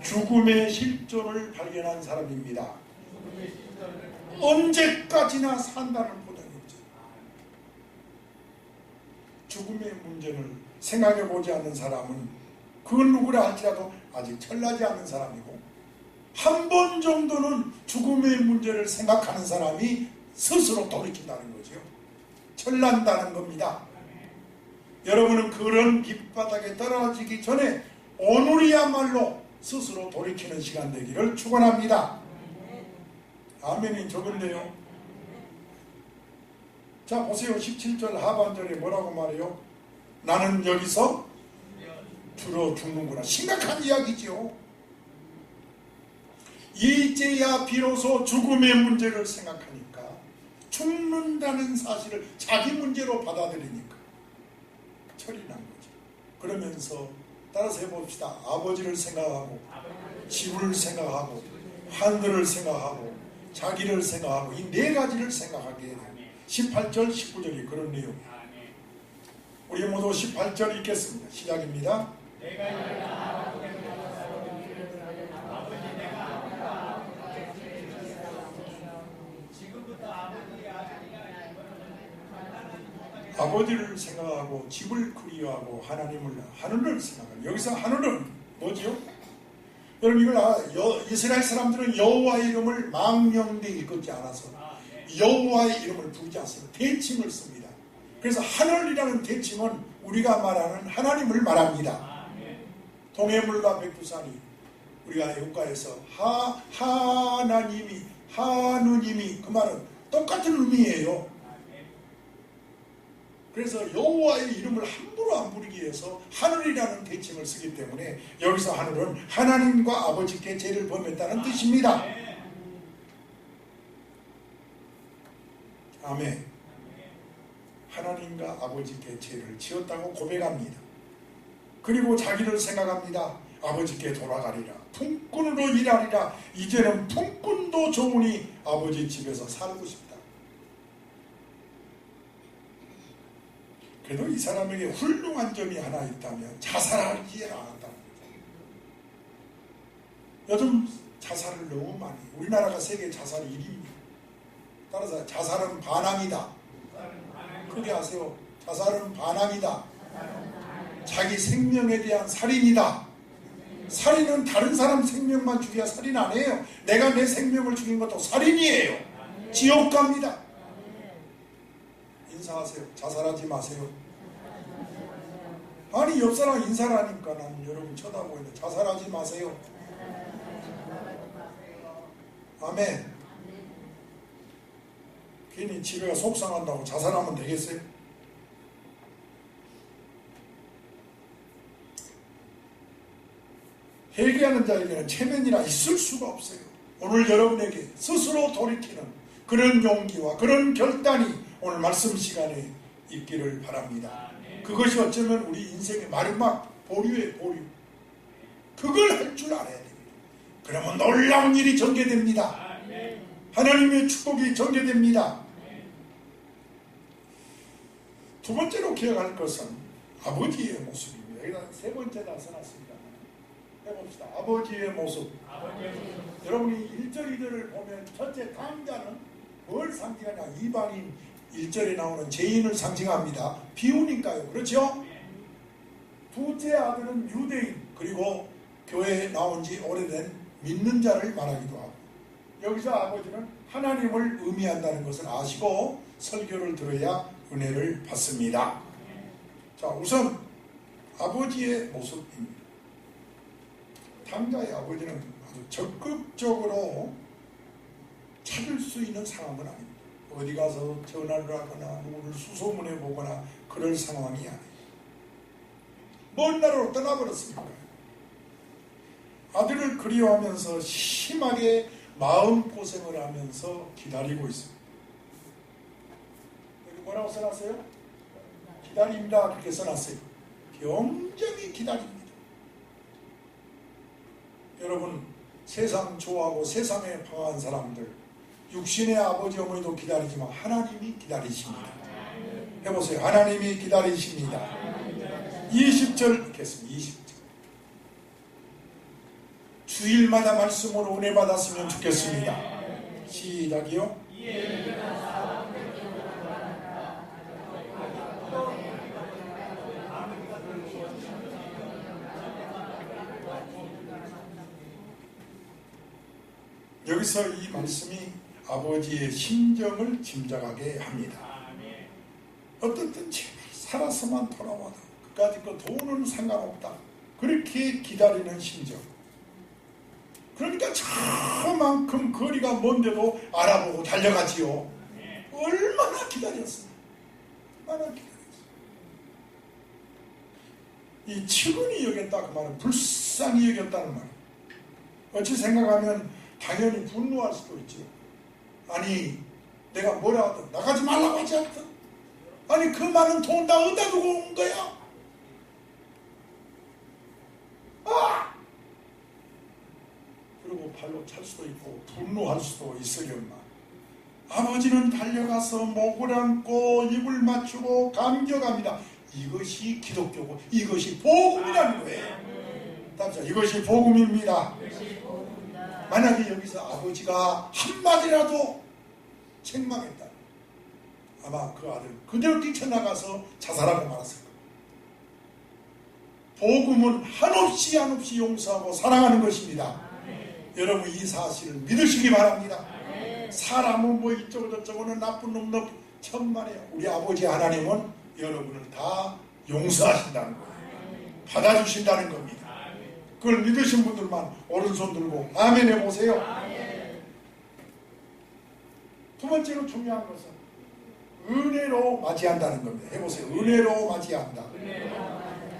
죽음의 실존을 발견한 사람입니다. 언제까지나 산다는 보장이 없죠. 죽음의 문제를 생각해보지 않는 사람은 그건 누구라 할지라도 아직 철나지 않은 사람이고, 한 번 정도는 죽음의 문제를 생각하는 사람이 스스로 돌이킨다는 거죠. 철난다는 겁니다. 여러분은 그런 밑바닥에 떨어지기 전에 오늘이야말로 스스로 돌이키는 시간 되기를 축원합니다. 아멘이 적은데요. 자, 보세요. 17절 하반절에 뭐라고 말해요? 나는 여기서 주로 죽는구나. 심각한 이야기지요. 이제야 비로소 죽음의 문제를 생각하니까, 죽는다는 사실을 자기 문제로 받아들이니까 철이 난 거죠. 그러면서 따라서 해봅시다. 아버지를 생각하고, 집을 생각하고, 하늘을 생각하고, 자기를 생각하고, 이 네 가지를 생각하게 돼요. 18절, 19절이 그런 내용이에요. 우리 모두 18절 읽겠습니다. 시작입니다. 아버지를 생각하고, 집을 그리워하고, 하늘을 생각하고. 여기서 하늘은 뭐죠? 여러분, 이걸 이스라엘 사람들은 여호와의 이름을 망령되이 읽지 않아서 여호와의 이름을 부르지 않습니다. 대칭을 씁니다. 그래서 하늘이라는 대칭은 우리가 말하는 하나님을 말합니다. 동해물과 백두산이 우리가 애국가에서 하느님이 그 말은 똑같은 의미예요. 그래서 여호와의 이름을 함부로 안 부르기 위해서 하늘이라는 대칭을 쓰기 때문에 여기서 하늘은 하나님과 아버지께 죄를 범했다는 뜻입니다. 아멘. 하나님과 아버지께 죄를 지었다고 고백합니다. 그리고 자기를 생각합니다. 아버지께 돌아가리라. 품꾼으로 일하리라. 이제는 품꾼도 좋으니 아버지 집에서 살고 싶다. 그래도 이 사람에게 훌륭한 점이 하나 있다면 자살하지 않았다는 거죠. 요즘 자살을 너무 많이, 우리나라가 세계 자살 1위입니다. 따라서 자살은 반항이다. 그렇게 아세요. 자살은 반항이다. 자기 생명에 대한 살인이다. 살인은 다른 사람 생명만 죽여야 살인 아니에요. 내가 내 생명을 죽인 것도 살인이에요. 지옥 갑니다. 인사하세요. 자살하지 마세요. 아니, 옆 사람 인사를 하니까 나는 여러분 쳐다보고 있는데 자살하지 마세요. 아멘. 괜히 집에가 속상한다고 자살하면 되겠어요? 회개하는 자에게는 체면이라 있을 수가 없어요. 오늘 여러분에게 스스로 돌이키는 그런 용기와 그런 결단이 오늘 말씀 시간에 있기를 바랍니다. 그것이 어쩌면 우리 인생의 마지막 보류의 보류. 그걸 할 줄 알아야 됩니다. 그러면 놀라운 일이 전개됩니다. 하나님의 축복이 전개됩니다. 두 번째로 기억할 것은 아버지의 모습입니다. 여기다 세 번째 다 써놨습니다. 해봅시다. 아버지의 모습. 여러분이 1절 2절을 보면 첫째 당자는 뭘 상징하냐? 이방인 1절에 나오는 죄인을 상징합니다. 비우니까요. 그렇죠? 둘째 아들은 유대인, 그리고 교회에 나온 지 오래된 믿는 자를 말하기도 하고, 여기서 아버지는 하나님을 의미한다는 것을 아시고 설교를 들어야 은혜를 받습니다. 자, 우선 아버지의 모습입니다. 당자의 아버지는 아주 적극적으로 찾을 수 있는 상황은 아닙니다. 어디 가서 전화를 하거나 누구를 수소문해 보거나 그럴 상황이 아니에요. 먼 나라로 떠나버렸으니까. 아들을 그리워하면서 심하게 마음고생을 하면서 기다리고 있습니다. 여기 뭐라고 써놨어요? 기다립니다. 그렇게 써놨어요. 경정히 기다립니다. 여러분, 세상 좋아하고 세상에 방황한 사람들, 육신의 아버지 어머니도 기다리지만 하나님이 기다리십니다. 해보세요. 하나님이 기다리십니다. 20절 읽겠습니다. 20절. 주일마다 말씀으로 은혜 받았으면 좋겠습니다. 시작이요. 여기서 이 말씀이 아버지의 심정을 짐작하게 합니다. 어떻든 제발 살아서만 돌아와도 그까짓 거 돈은 상관없다. 그렇게 기다리는 심정. 그러니까 저만큼 거리가 먼데도 알아보고 달려가지요. 얼마나 기다렸어요. 얼마나 기다렸어요. 이 측은히 여겼다 그 말은 불쌍히 여겼다는 말이에요. 어찌 생각하면 당연히 분노할 수도 있죠. 아니 내가 뭐라 하든 나가지 말라고 하지 않든, 아니 그 많은 돈 다 어디다 두고 온 거야? 아! 그리고 발로 찰 수도 있고 분노할 수도 있으련만, 아버지는 달려가서 목을 안고 입을 맞추고 감격합니다. 이것이 기독교고 이것이 복음이라는 거예요. 답자, 이것이 복음입니다. 만약에 여기서 아버지가 한마디라도 책망했다, 아마 그 아들 그대로 뛰쳐나가서 자살하고 말았을 거예요. 복음은 한없이 용서하고 사랑하는 것입니다. 여러분 이 사실을 믿으시기 바랍니다. 사람은 뭐 이쪽은 저쪽은 나쁜 놈 천만에요. 우리 아버지 하나님은 여러분을 다 용서하신다는 거예요. 받아주신다는 겁니다. 그걸 믿으신 분들만 오른손 들고 아멘 해보세요. 두 번째로 중요한 것은 은혜로 맞이한다는 겁니다. 해보세요. 은혜로 맞이한다.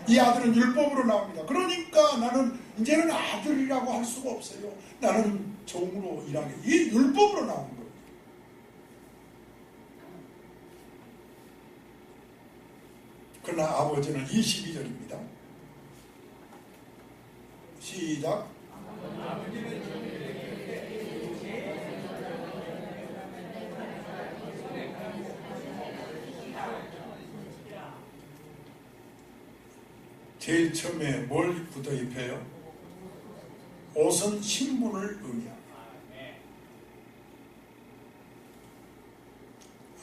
이 아들은 율법으로 나옵니다. 그러니까 나는 이제는 아들이라고 할 수가 없어요. 나는 종으로 일하게. 이 율법으로 나오는 겁니다. 그러나 아버지는 22절입니다. 시작. 제일 처음에 뭘부터 입혀요? 옷은 신분을 의미합니다.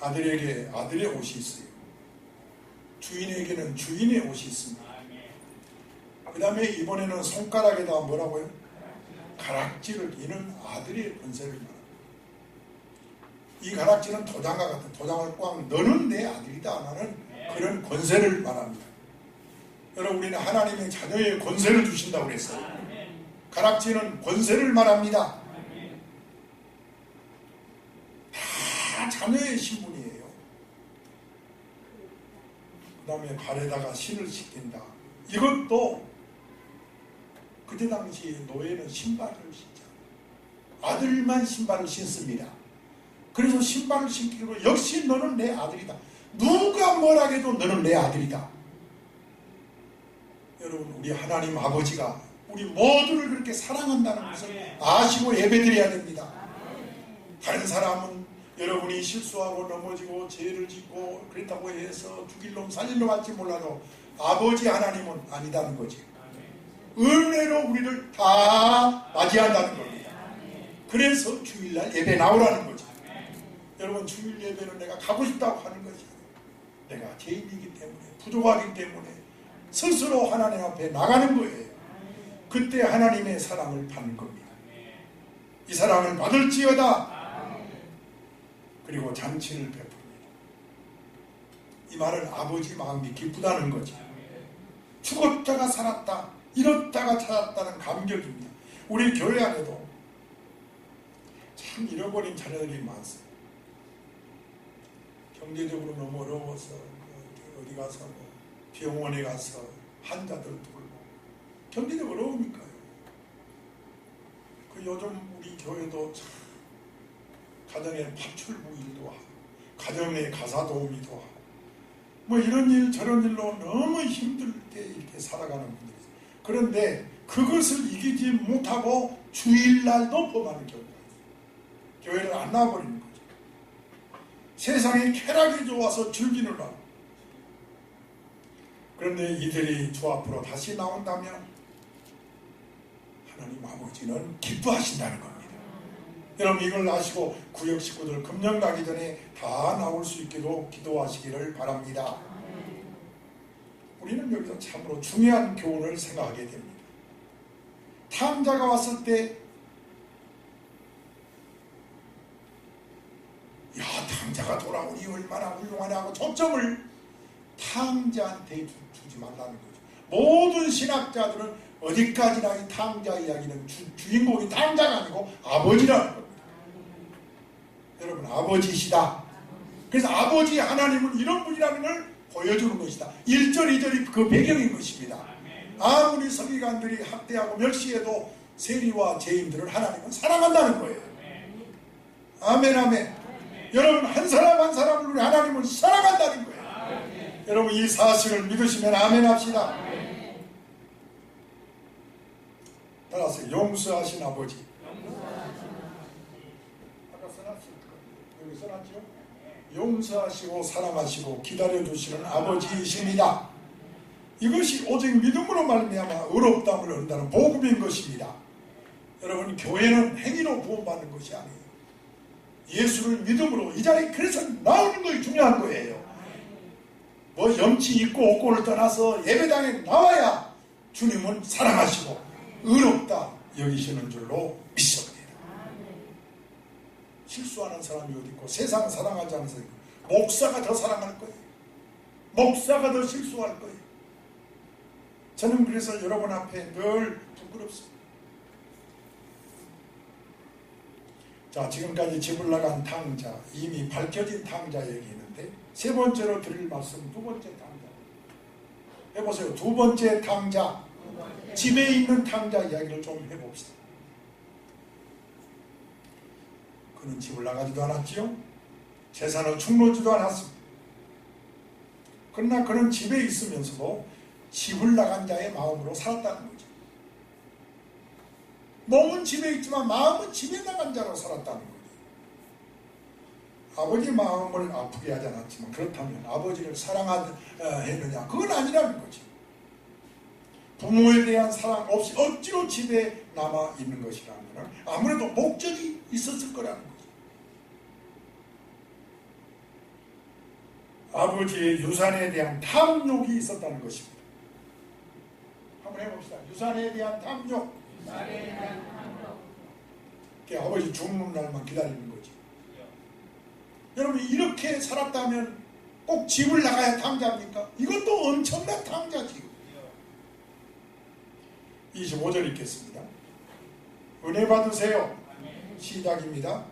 아들에게 아들의 옷이 있어요. 주인에게는 주인의 옷이 있습니다. 그 다음에 이번에는 손가락에다 뭐라고요? 가락지를. 이는 아들의 권세를 말합니다. 이 가락지는 도장과 같은, 도장을 꽉 너는 내 아들이다 하는 그런 권세를 말합니다. 여러분 우리는 하나님의 자녀의 권세를 주신다고 그랬어요. 가락지는 권세를 말합니다. 다 자녀의 신분이에요. 그 다음에 발에다가 신을 신긴다. 이것도 그때 당시 노예는 신발을 신자. 아들만 신발을 신습니다. 그래서 신발을 신기로 역시 너는 내 아들이다. 누가 뭐라 해도 너는 내 아들이다. 여러분 우리 하나님 아버지가 우리 모두를 그렇게 사랑한다는 것을 아시고 예배드려야 됩니다. 다른 사람은 여러분이 실수하고 넘어지고 죄를 짓고 그렇다고 해서 죽일 놈 살릴 놈 할지 몰라도 아버지 하나님은 아니다는 거지. 은혜로 우리를 다 맞이한다는 겁니다. 그래서 주일날 예배 나오라는 거죠. 여러분, 주일 예배는 내가 가고 싶다고 하는 거지. 내가 죄인이기 때문에, 부족하기 때문에 스스로 하나님 앞에 나가는 거예요. 그때 하나님의 사랑을 받는 겁니다. 이 사랑을 받을지어다. 그리고 잔치를 베풉니다. 이 말은 아버지 마음이 기쁘다는 거죠. 죽었다가 살았다, 잃었다가 찾았다는 감격입니다. 우리 교회 안에도 참 잃어버린 자녀들이 많습니다. 경제적으로 너무 어려워서 어디 가서 병원에 가서 환자들 돌고 경제적 어려우니까요. 그 요즘 우리 교회도 참 가정에 파출부 일도 하고 가정에 가사 도우미도 하고 뭐 이런 일 저런 일로 너무 힘들게 이렇게 살아가는 분들이 있어요. 그런데 그것을 이기지 못하고 주일날도 범하는 경우가 있어요. 교회를 안 나와버리는 거죠. 세상에 쾌락이 좋아서 즐기느라고. 그런데 이들이 주 앞으로 다시 나온다면 하나님 아버지는 기뻐하신다는 겁니다. 여러분, 이걸 아시고 구역 식구들 금년 가기 전에 다 나올 수 있기도 기도하시기를 바랍니다. 우리는 여기서 참으로 중요한 교훈을 생각하게 됩니다. 탕자가 왔을 때 야, 탕자가 돌아오니 얼마나 훌륭하냐 하고 초점을 탕자한테 주지 말라는 거죠. 모든 신학자들은 어디까지나 이 탕자 이야기는 주인공이 탕자가 아니고 아버지라는 겁니다. 여러분, 아버지시다. 그래서 아버지 하나님은 이런 분이라는 걸 보여주는 것이다. 1절 2절이 그 배경인 것입니다. 아무리 서기관들이 학대하고 멸시해도 세리와 죄인들을 하나님은 사랑한다는 거예요. 아멘, 아멘. 여러분, 한 사람 한 사람을 우리 하나님은 사랑한다는 거예요. 여러분, 이 사실을 믿으시면 아멘 합시다. 따라서 용서하신 아버지. 아까 써놨을 거예요. 여기 써놨죠? 용서하시고 사랑하시고 기다려주시는 아버지이십니다. 이것이 오직 믿음으로 말미암아 의롭다함을 얻는다는 복음인 것입니다. 여러분, 교회는 행위로 구원받는 것이 아니에요. 예수를 믿음으로 이 자리에 그래서 나오는 것이 중요한 거예요. 뭐 염치 있고 없고를 떠나서 예배당에 나와야 주님은 사랑하시고 의롭다 여기시는 줄로 믿습니다. 실수하는 사람이 어디 있고 세상 사랑하지 않는 사람이 있고 목사가 더 사랑할 거예요. 목사가 더 실수할 거예요. 저는 그래서 여러분 앞에 늘 부끄럽습니다. 자, 지금까지 집을 나간 탕자, 이미 밝혀진 탕자 얘기했는데 세 번째로 드릴 말씀, 두 번째 탕자. 해보세요. 두 번째 탕자, 집에 있는 탕자 이야기를 좀 해봅시다. 그는 집을 나가지도 않았지요. 재산을 축노지도 않았습니다. 그러나 그는 집에 있으면서도 집을 나간 자의 마음으로 살았다는 거죠. 몸은 집에 있지만 마음은 집에 나간 자로 살았다는 거죠. 아버지 마음을 아프게 하지 않았지만 그렇다면 아버지를 사랑했느냐? 그건 아니라는 거죠. 부모에 대한 사랑 없이 억지로 집에 남아 있는 것이라면 아무래도 목적이 있었을 거라는 거죠. 아버지의 유산에 대한 탐욕이 있었다는 것입니다. 한번 해봅시다. 유산에 대한 탐욕. 아버지 죽는 날만 기다리는 거지. 여러분, 이렇게 살았다면 꼭 집을 나가야 탕자입니까? 이것도 엄청난 탕자지. 25절 읽겠습니다. 은혜 받으세요. 시작입니다.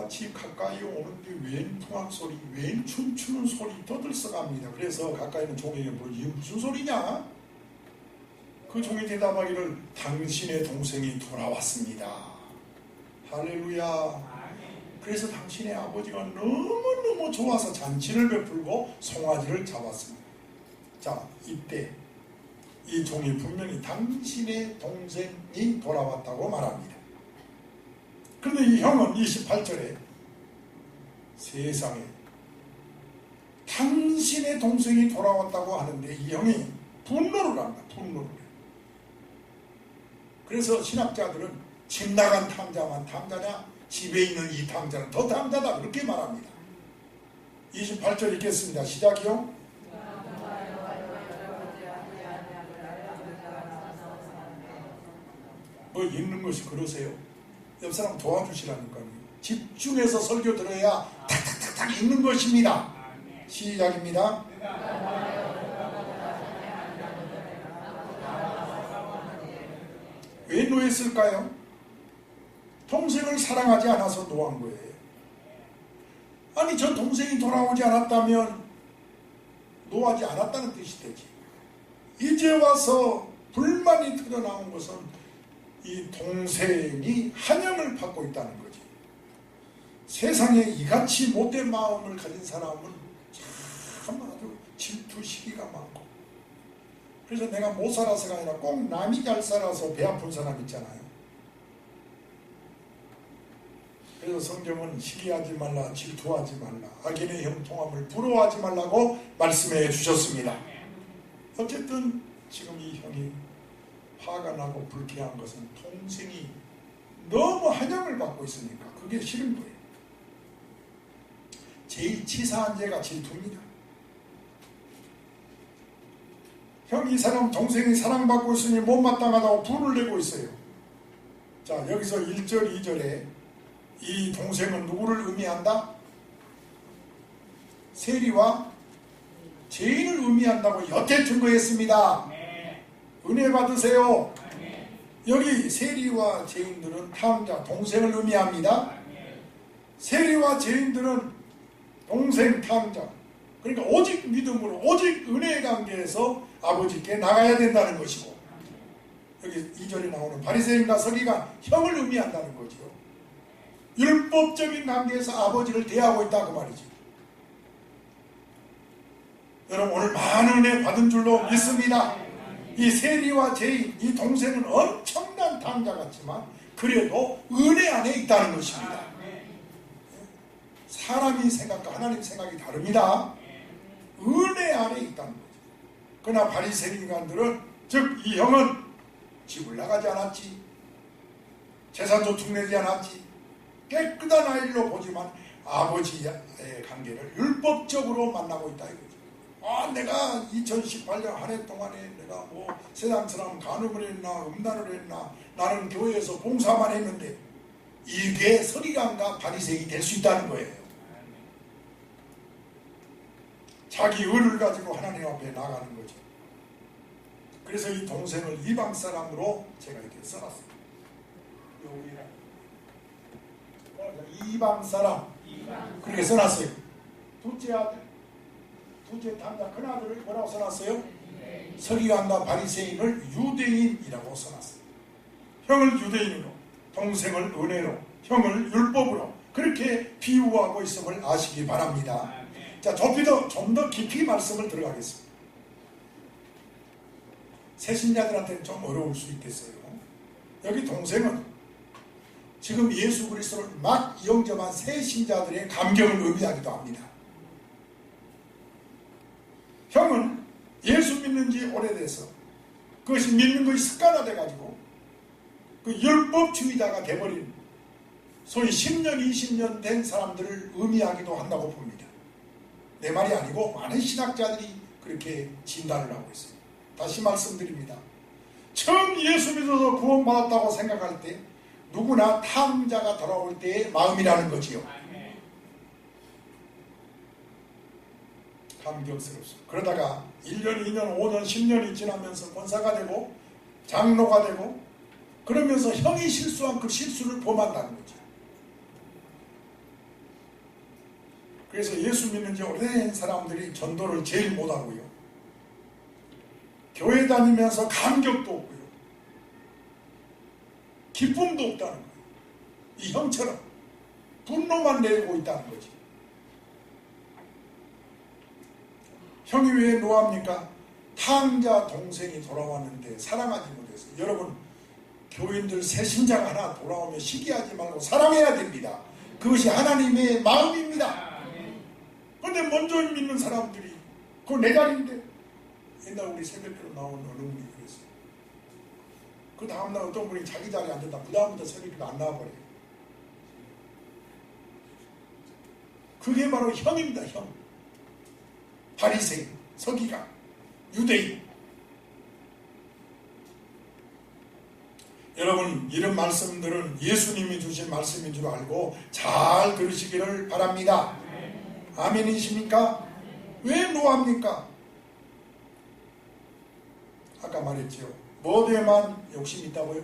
집 가까이 오는데 웬 풍악 소리, 웬 춤추는 소리 떠들썩합니다. 그래서 가까이 있는 종에게 이게 무슨 소리냐? 그 종이 대답하기를 당신의 동생이 돌아왔습니다. 할렐루야. 그래서 당신의 아버지가 너무너무 좋아서 잔치를 베풀고 송아지를 잡았습니다. 자, 이때 이 종이 분명히 당신의 동생이 돌아왔다고 말합니다. 그런데 이 형은 28절에 세상에 당신의 동생이 돌아왔다고 하는데 이 형이 분노를 합니다. 분노를. 그래서 신학자들은 집 나간 탕자만 탕자냐, 집에 있는 이 탕자는 더 탕자다, 그렇게 말합니다. 28절 읽겠습니다. 시작이요. 뭐 읽는 것이 그러세요? 옆 사람 도와주시라니까요. 집중해서 설교 들어야 탁탁탁탁 읽는 것입니다. 시작입니다. 왜 노했을까요? 동생을 사랑하지 않아서 노한 거예요. 아니, 저 동생이 돌아오지 않았다면 노하지 않았다는 뜻이 되지. 이제 와서 불만이 터져나온 것은 이 동생이 한영을 받고 있다는 거지. 세상에 이같이 못된 마음을 가진 사람은 참 아주 질투 시기가 많고, 그래서 내가 못 살아서가 아니라 꼭 남이 잘 살아서 배 아픈 사람 있잖아요. 그래서 성경은 시기하지 말라, 질투하지 말라, 악인의 형통함을 부러워하지 말라고 말씀해 주셨습니다. 어쨌든 지금 이 형이 화가 나고 불쾌한 것은 동생이 너무 한영을 받고 있으니까 그게 싫은 거예요. 제일 치사한 죄가 질투입니다. 형, 이 사람 동생이 사랑받고 있으니 못마땅하다고 분을 내고 있어요. 자, 여기서 1절 2절에 이 동생은 누구를 의미한다? 세리와 죄인을 의미한다고 여태 증거했습니다. 은혜 받으세요. 여기 세리와 죄인들은 탕자, 동생을 의미합니다. 세리와 죄인들은 동생, 탕자, 그러니까 오직 믿음으로, 오직 은혜의 관계에서 아버지께 나가야 된다는 것이고, 여기 2절에 나오는 바리새인과 서기관, 형을 의미한다는 거죠. 율법적인 관계에서 아버지를 대하고 있다, 그 말이지. 여러분, 오늘 많은 은혜 받은 줄로 믿습니다. 이 세리와 죄인, 이 동생은 엄청난 탕자 같지만 그래도 은혜 안에 있다는 것입니다. 사람이 생각과 하나님 생각이 다릅니다. 은혜 안에 있다는 거죠. 그러나 바리새인관들은, 즉 이 형은 집을 나가지 않았지, 재산도 축내지 않았지, 깨끗한 아이로 보지만 아버지의 관계를 율법적으로 만나고 있다 이거죠. 내가 2018년 한 해 동안에 내가 뭐 세상처럼 간음을 했나 음란을 했나, 나는 교회에서 봉사만 했는데, 이게 서기관과 바리새인이 될 수 있다는 거예요. 자기 의를 가지고 하나님 앞에 나가는 거죠. 그래서 이 동생을 이방 사람으로 제가 이렇게 써놨습니다. 이방 사람, 그렇게 써놨어요. 둘째 아들, 둘째 탕자 큰아들을 뭐라고 써놨어요? 서기관과 바리새인을 유대인이라고 써놨어요. 형을 유대인으로, 동생을 은혜로, 형을 율법으로 그렇게 비유하고 있음을 아시기 바랍니다. 자, 좀 더 깊이 말씀을 들어가겠습니다. 새신자들한테는 좀 어려울 수 있겠어요. 여기 동생은 지금 예수 그리스도를 막 영접한 새신자들의 감격을 의미하기도 합니다. 형은 예수 믿는 지 오래돼서 그것이 믿는 것이 습관화돼가지고 그 율법주의자가 돼버린, 소위 10년 20년 된 사람들을 의미하기도 한다고 봅니다. 내 말이 아니고 많은 신학자들이 그렇게 진단을 하고 있어요. 다시 말씀드립니다. 처음 예수 믿어서 구원받았다고 생각할 때 누구나 탕자가 돌아올 때의 마음이라는 거지요. 감격스럽습니다. 그러다가 1년, 2년, 5년, 10년이 지나면서 권사가 되고 장로가 되고 그러면서 형이 실수한 그 실수를 범한다는 거죠. 그래서 예수 믿는 지 오래된 사람들이 전도를 제일 못하고요. 교회 다니면서 감격도 없고요. 기쁨도 없다는 거예요. 이 형처럼 분노만 내고 있다는 거지. 형이 왜 노합니까? 탕자 동생이 돌아왔는데 사랑하지 못해서. 여러분, 교인들 새신자가 하나 돌아오면 시기하지 말고 사랑해야 됩니다. 그것이 하나님의 마음입니다. 가운데 먼저 믿는 사람들이 그거 내 자리인데. 옛날 우리 새벽기로 나온 어느 분이 그랬어요. 그 다음날 어떤 분이 자기 자리에 앉았다. 그 다음부터 새벽기로 안 나와버려요. 그게 바로 형입니다. 형. 바리새인, 서기관, 유대인. 여러분, 이런 말씀들은 예수님이 주신 말씀인 줄 알고 잘 들으시기를 바랍니다. 아멘이십니까? 왜 노합니까? 아까 말했죠. 뭐에만 욕심이 있다고요?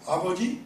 아버지,